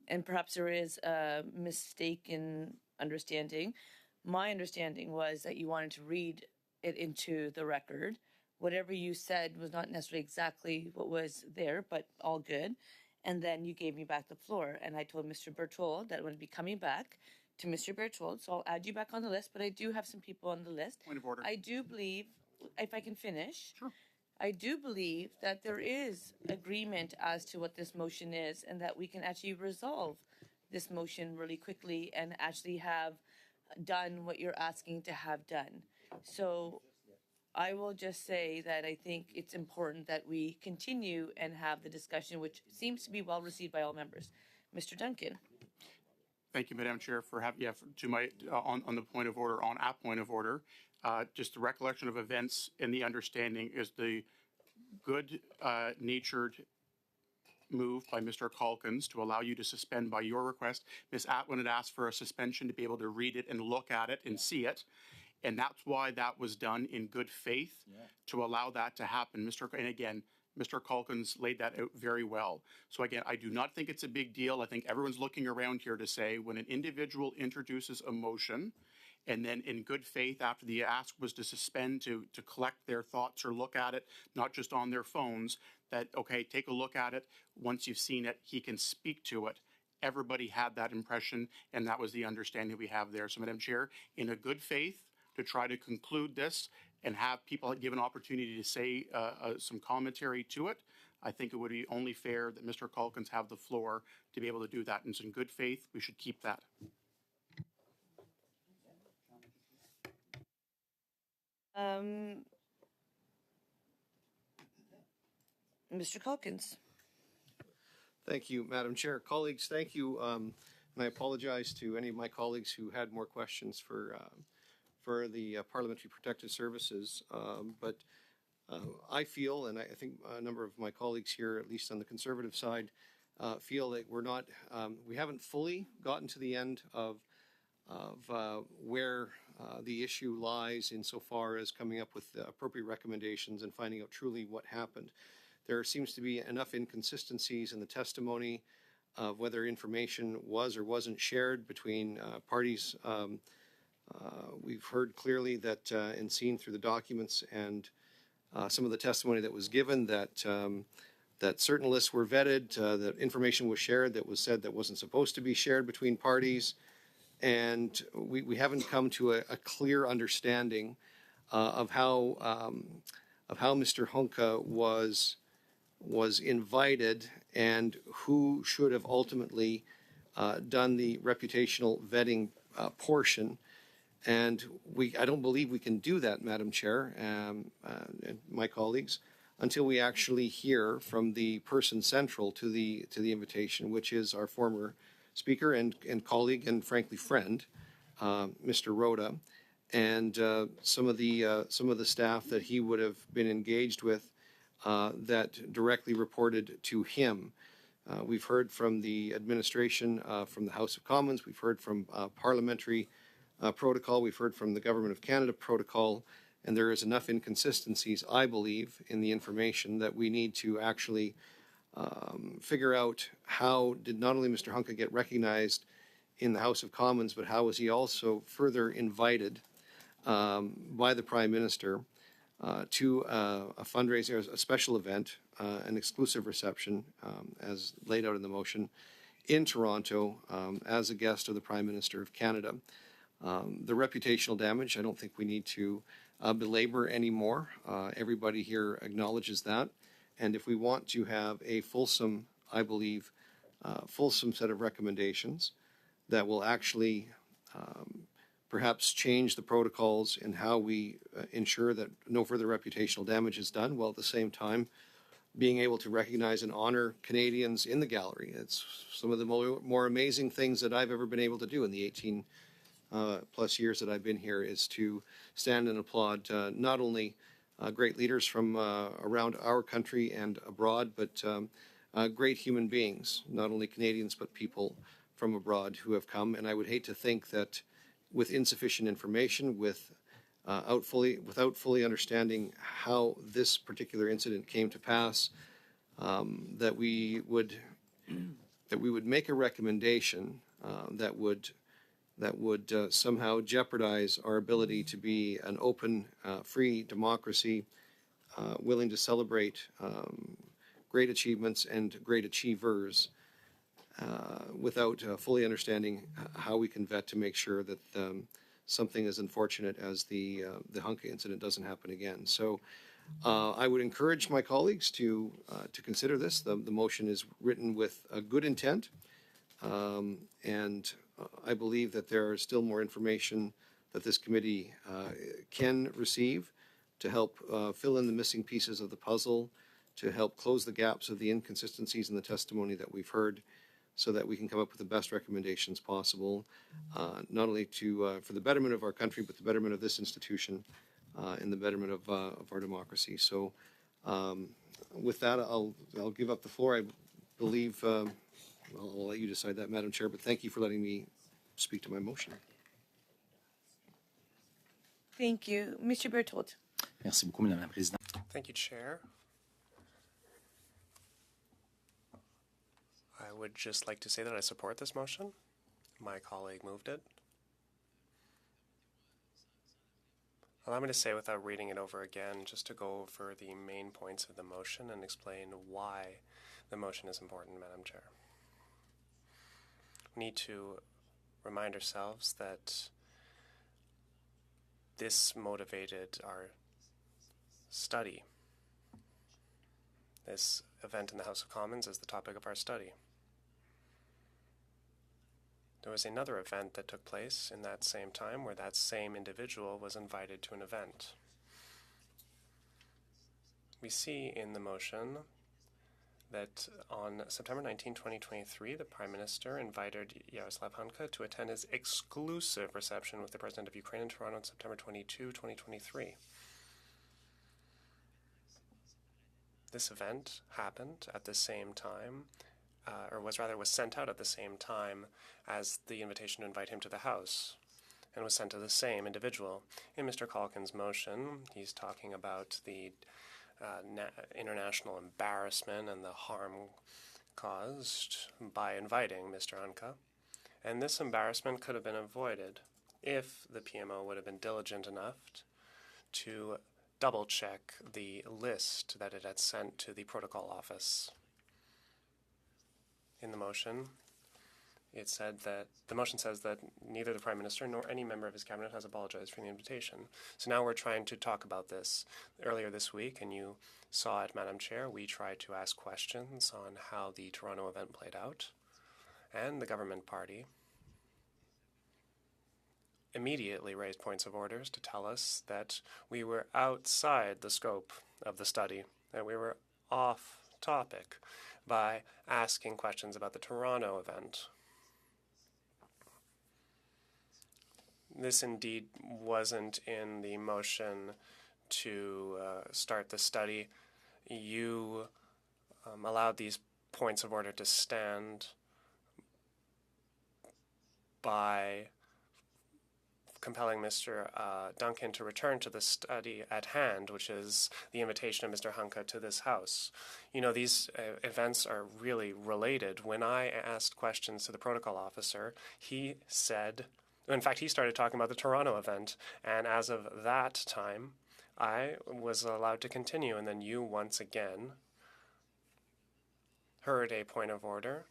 and perhaps there is a mistaken understanding. My understanding was that you wanted to read it into the record. Whatever you said was not necessarily exactly what was there, but all good. And then you gave me back the floor, and I told Mr. Berthold that I would be coming back to Mr. Berthold, so I'll add you back on the list, but I do have some people on the list. Point of order. I do believe, if I can finish. Sure. I do believe that there is agreement as to what this motion is and that we can actually resolve this motion really quickly and actually have done what you're asking to have done. So I will just say that I think it's important that we continue and have the discussion, which seems to be well received by all members. Mr. Duncan. Thank you, Madam Chair, for having to my on the point of order, on a point of order. Just the recollection of events and the understanding is the good natured move by Mr. Calkins to allow you to suspend by your request. Ms. Atwin had asked for a suspension to be able to read it and look at it and see it. And that's why that was done in good faith to allow that to happen. And again, Mr. Calkins laid that out very well. So again, I do not think it's a big deal. I think everyone's looking around here to say when an individual introduces a motion and then in good faith after the ask was to suspend to collect their thoughts or look at it, not just on their phones, that, okay, take a look at it. Once you've seen it, he can speak to it. Everybody had that impression, and that was the understanding we have there. So, Madam Chair, in a good faith, to try to conclude this and have people give an opportunity to say some commentary to it, I think it would be only fair that Mr. Calkins have the floor to be able to do that. And so in good faith, we should keep that. Mr. Calkins. Thank you, Madam Chair. Colleagues, thank you. And I apologize to any of my colleagues who had more questions for the Parliamentary Protective Services. But I feel, and I think a number of my colleagues here, at least on the Conservative side, feel that we haven't fully gotten to the end of where the issue lies insofar as coming up with the appropriate recommendations and finding out truly what happened. There seems to be enough inconsistencies in the testimony of whether information was or wasn't shared between parties We've heard clearly that and seen through the documents and some of the testimony that was given that that certain lists were vetted, that information was shared that was said that wasn't supposed to be shared between parties, and we haven't come to a clear understanding of how Mr. Hunka was invited and who should have ultimately done the reputational vetting portion. And I don't believe we can do that, Madam Chair, and my colleagues, until we actually hear from the person central to the invitation, which is our former speaker and colleague and frankly friend, Mr. Rhoda, and some of the staff that he would have been engaged with that directly reported to him. We've heard from the administration, from the House of Commons. We've heard from parliamentary protocol. We've heard from the Government of Canada protocol, and there is enough inconsistencies, I believe, in the information that we need to actually figure out how did not only Mr. Hunka get recognized in the House of Commons, but how was he also further invited by the Prime Minister to a fundraiser, a special event, an exclusive reception, as laid out in the motion, in Toronto as a guest of the Prime Minister of Canada. The reputational damage, I don't think we need to belabor anymore. Everybody here acknowledges that. And if we want to have a fulsome, I believe, fulsome set of recommendations that will actually perhaps change the protocols in how we ensure that no further reputational damage is done, while at the same time being able to recognize and honor Canadians in the gallery. It's some of the more amazing things that I've ever been able to do in the 18 plus years that I've been here, is to stand and applaud not only great leaders from around our country and abroad, but great human beings, not only Canadians, but people from abroad who have come. And I would hate to think that with insufficient information, without fully understanding how this particular incident came to pass, that we would make a recommendation that would somehow jeopardize our ability to be an open, free democracy, willing to celebrate great achievements and great achievers, without fully understanding how we can vet to make sure that something as unfortunate as the Hunka incident doesn't happen again. So I would encourage my colleagues to consider this. The motion is written with a good intent, and I believe that there is still more information that this committee can receive to help fill in the missing pieces of the puzzle, to help close the gaps of the inconsistencies in the testimony that we've heard, so that we can come up with the best recommendations possible, not only for the betterment of our country, but the betterment of this institution and the betterment of our democracy. So with that, I'll give up the floor. I believe I'll let you decide that, Madam Chair, but thank you for letting me speak to my motion. Thank you. Mr. Berthold. Merci beaucoup, Madame la Présidente. Thank you, Chair. I would just like to say that I support this motion. My colleague moved it. Allow me to say, without reading it over again, just to go over the main points of the motion and explain why the motion is important, Madam Chair. We need to remind ourselves that this motivated our study. This event in the House of Commons is the topic of our study. There was another event that took place in that same time where that same individual was invited to an event. We see in the motion that on September 19, 2023, the Prime Minister invited Yaroslav Hunka to attend his exclusive reception with the President of Ukraine in Toronto on September 22, 2023. This event happened at the same time, was sent out at the same time as the invitation to invite him to the House, and was sent to the same individual. In Mr. Calkin's motion, he's talking about the international embarrassment and the harm caused by inviting Mr. Hunka, and this embarrassment could have been avoided if the PMO would have been diligent enough to double check the list that it had sent to the protocol office. In the motion, it said that the motion says that neither the Prime Minister nor any member of his cabinet has apologized for the invitation. So now we're trying to talk about this. Earlier this week, and you saw it, Madam Chair, we tried to ask questions on how the Toronto event played out, and the government party immediately raised points of orders to tell us that we were outside the scope of the study, that we were off topic by asking questions about the Toronto event. This indeed wasn't in the motion to start the study. You allowed these points of order to stand by compelling Mr. Duncan to return to the study at hand, which is the invitation of Mr. Hunka to this House. You know, these events are really related. When I asked questions to the protocol officer, he said, in fact, he started talking about the Toronto event, and as of that time, I was allowed to continue, and then you once again heard a point of order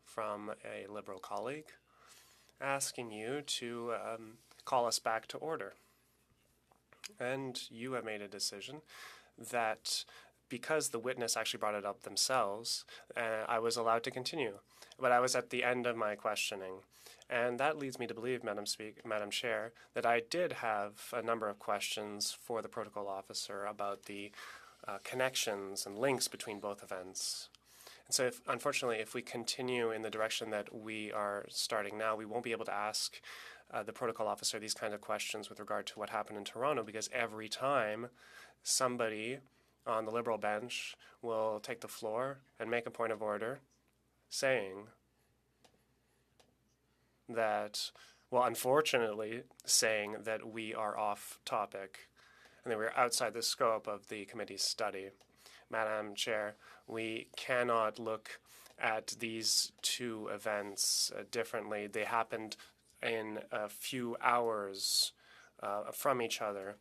from a Liberal colleague asking you to call us back to order. And you have made a decision that because the witness actually brought it up themselves, I was allowed to continue. But I was at the end of my questioning. And that leads me to believe, Madam Chair, that I did have a number of questions for the protocol officer about the connections and links between both events. And so, unfortunately, if we continue in the direction that we are starting now, we won't be able to ask the protocol officer these kinds of questions with regard to what happened in Toronto, because every time somebody on the Liberal bench will take the floor and make a point of order saying that, well, unfortunately, saying that we are off topic and that we're outside the scope of the committee's study. Madam Chair, we cannot look at these two events differently. They happened in a few hours from each other.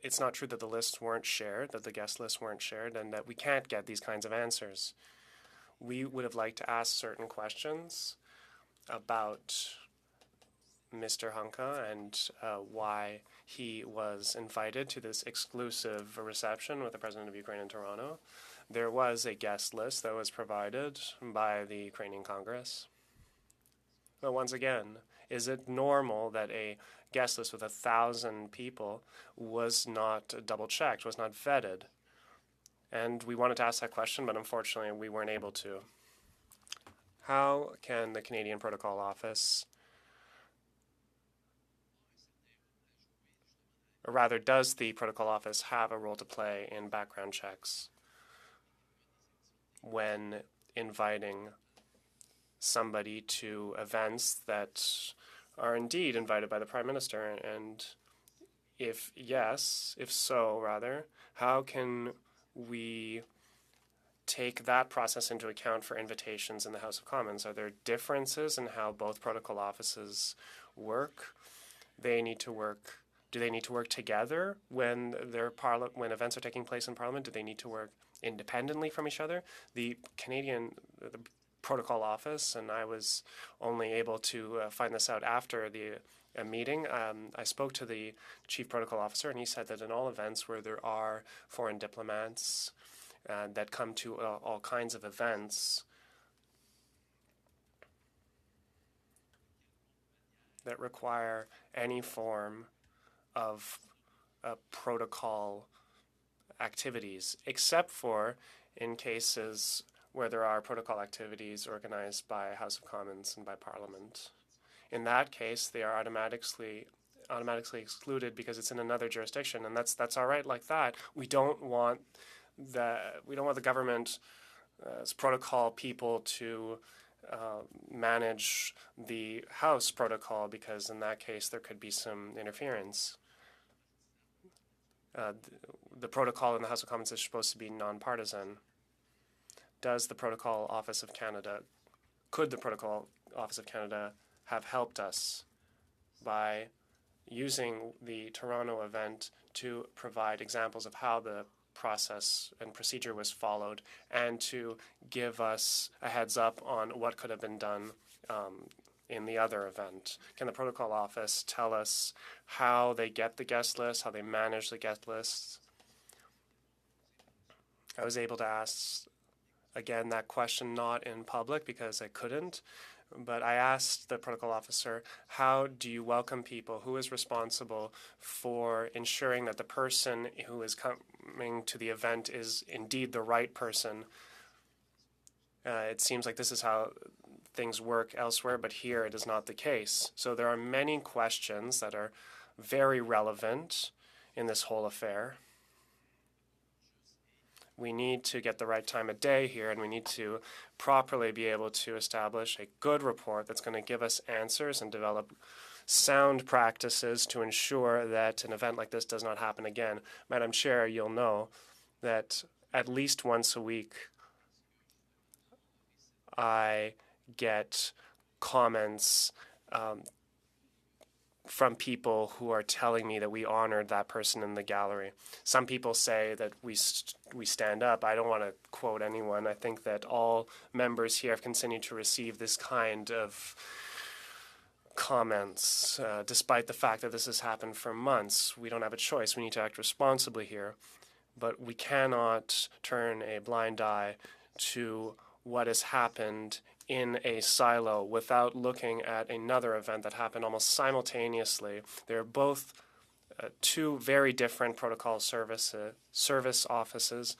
It's not true that the lists weren't shared, that the guest lists weren't shared, and that we can't get these kinds of answers. We would have liked to ask certain questions about Mr. Hunka and why he was invited to this exclusive reception with the President of Ukraine in Toronto. There was a guest list that was provided by the Ukrainian Congress. But once again, is it normal that a guest list with 1,000 people was not double-checked, was not vetted? And we wanted to ask that question, but unfortunately we weren't able to. How can the Canadian Protocol Office, or rather, does the Protocol Office have a role to play in background checks when inviting somebody to events that are indeed invited by the Prime Minister? And if yes, if so, rather, how can we take that process into account for invitations in the House of Commons? Are there differences in how both protocol offices work? They need to work. Do they need to work together when when events are taking place in Parliament? Do they need to work independently from each other? The protocol office, and I was only able to find this out after the meeting. I spoke to the chief protocol officer, and he said that in all events where there are foreign diplomats that come to all kinds of events that require any form of protocol activities, except for in cases where there are protocol activities organized by House of Commons and by Parliament. In that case, they are automatically excluded because it's in another jurisdiction, and that's all right like that. We don't want the government's protocol people to manage the House protocol, because in that case there could be some interference. The protocol in the House of Commons is supposed to be nonpartisan. Does the Protocol Office of Canada could the Protocol Office of Canada have helped us by using the Toronto event to provide examples of how the process and procedure was followed, and to give us a heads up on what could have been done in the other event? Can the Protocol Office tell us how they get the guest list, how they manage the guest lists? I was able to ask, again, that question not in public because I couldn't, but I asked the protocol officer, how do you welcome people? Who is responsible for ensuring that the person who is coming to the event is indeed the right person? It seems like this is how things work elsewhere, but here it is not the case. So there are many questions that are very relevant in this whole affair. We need to get the right time of day here, and we need to properly be able to establish a good report that's going to give us answers and develop sound practices to ensure that an event like this does not happen again. Madam Chair, you'll know that at least once a week I get comments from people who are telling me that we honored that person in the gallery. Some people say that we stand up. I don't want to quote anyone. I think that all members here have continued to receive this kind of comments, despite the fact that this has happened for months. We don't have a choice. We need to act responsibly here. But we cannot turn a blind eye to what has happened in a silo without looking at another event that happened almost simultaneously. They're both two very different protocol service offices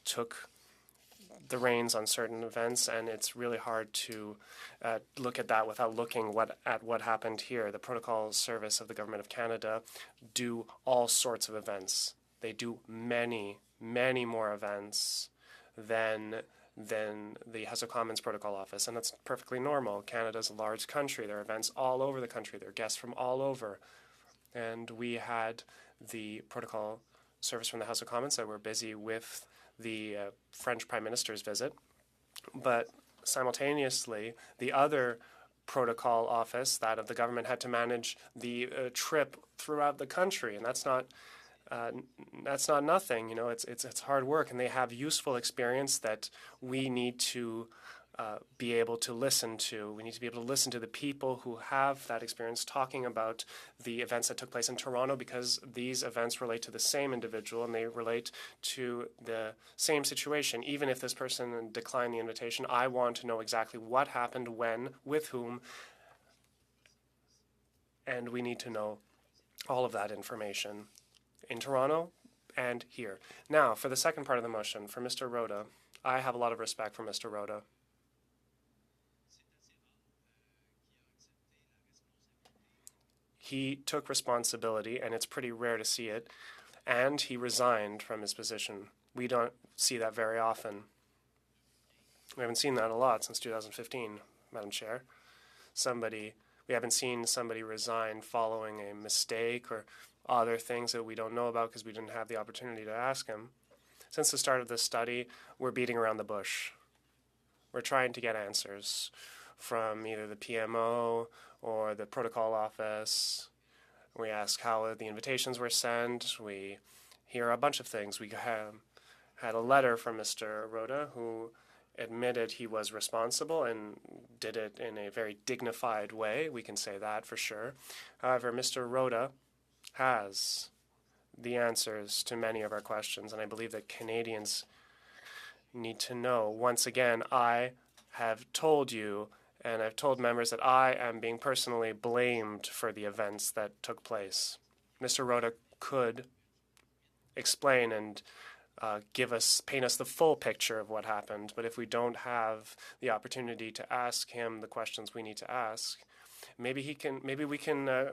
took the reins on certain events, and it's really hard to look at that without looking at what happened here. The Protocol Service of the Government of Canada do all sorts of events. They do many, many more events than the House of Commons Protocol Office, and that's perfectly normal. Canada's a large country. There are events all over the country. There are guests from all over. And we had the Protocol Service from the House of Commons that were busy with the French Prime Minister's visit. But simultaneously, the other protocol office, that of the government, had to manage the trip throughout the country, and that's not nothing. You know, it's hard work, and they have useful experience that we need to be able to listen to. We need to be able to listen to the people who have that experience talking about the events that took place in Toronto, because these events relate to the same individual and they relate to the same situation. Even if this person declined the invitation, I want to know exactly what happened, when, with whom, and we need to know all of that information in Toronto and here. Now, for the second part of the motion, for Mr. Rota, I have a lot of respect for Mr. Rota. He took responsibility, and it's pretty rare to see it, and he resigned from his position. We don't see that very often. We haven't seen that a lot since 2015, Madam Chair. We haven't seen somebody resign following a mistake or other things that we don't know about because we didn't have the opportunity to ask him. Since the start of this study, we're beating around the bush. We're trying to get answers from either the PMO or the protocol office. We ask how the invitations were sent. We hear a bunch of things. We had a letter from Mr. Rota, who admitted he was responsible and did it in a very dignified way. We can say that for sure. However, Mr. Rota has the answers to many of our questions, and I believe that Canadians need to know. Once again, I have told you, and I've told members, that I am being personally blamed for the events that took place. Mr. Rota could explain and paint us the full picture of what happened, but if we don't have the opportunity to ask him the questions we need to ask, maybe we can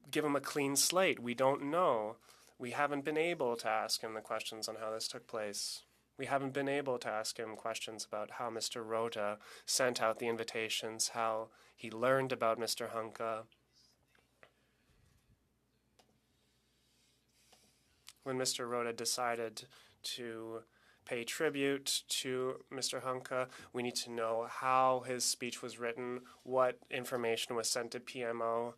give him a clean slate. We don't know. We haven't been able to ask him the questions on how this took place. We haven't been able to ask him questions about how Mr. Rota sent out the invitations, how he learned about Mr. Hunka. When Mr. Rota decided to pay tribute to Mr. Hunka. We need to know how his speech was written, what information was sent to PMO.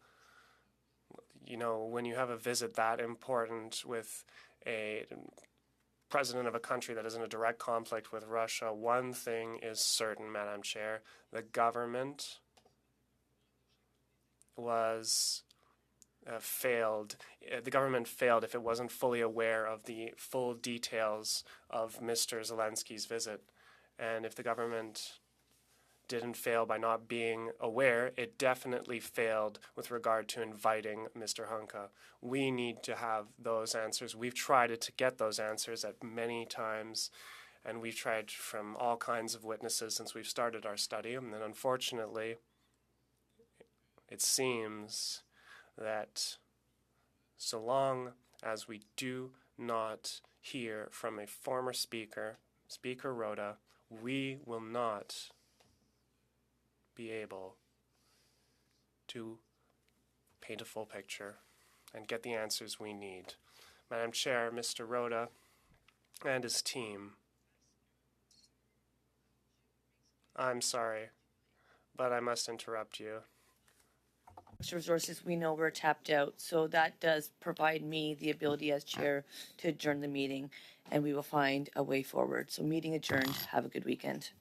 You know, when you have a visit that important with a president of a country that is in a direct conflict with Russia, one thing is certain, Madam Chair. The government was failed. The government failed if it wasn't fully aware of the full details of Mr. Zelensky's visit. And if the government didn't fail by not being aware, it definitely failed with regard to inviting Mr. Hunka. We need to have those answers. We've tried to get those answers at many times, and we've tried from all kinds of witnesses since we've started our study. And then unfortunately, it seems that so long as we do not hear from a former speaker, Speaker Rota, we will not be able to paint a full picture and get the answers we need. Madam Chair, Mr. Rota and his team, I'm sorry, but I must interrupt you. Resources, we know we're tapped out, so that does provide me the ability as chair to adjourn the meeting, and we will find a way forward. So meeting adjourned. Have a good weekend.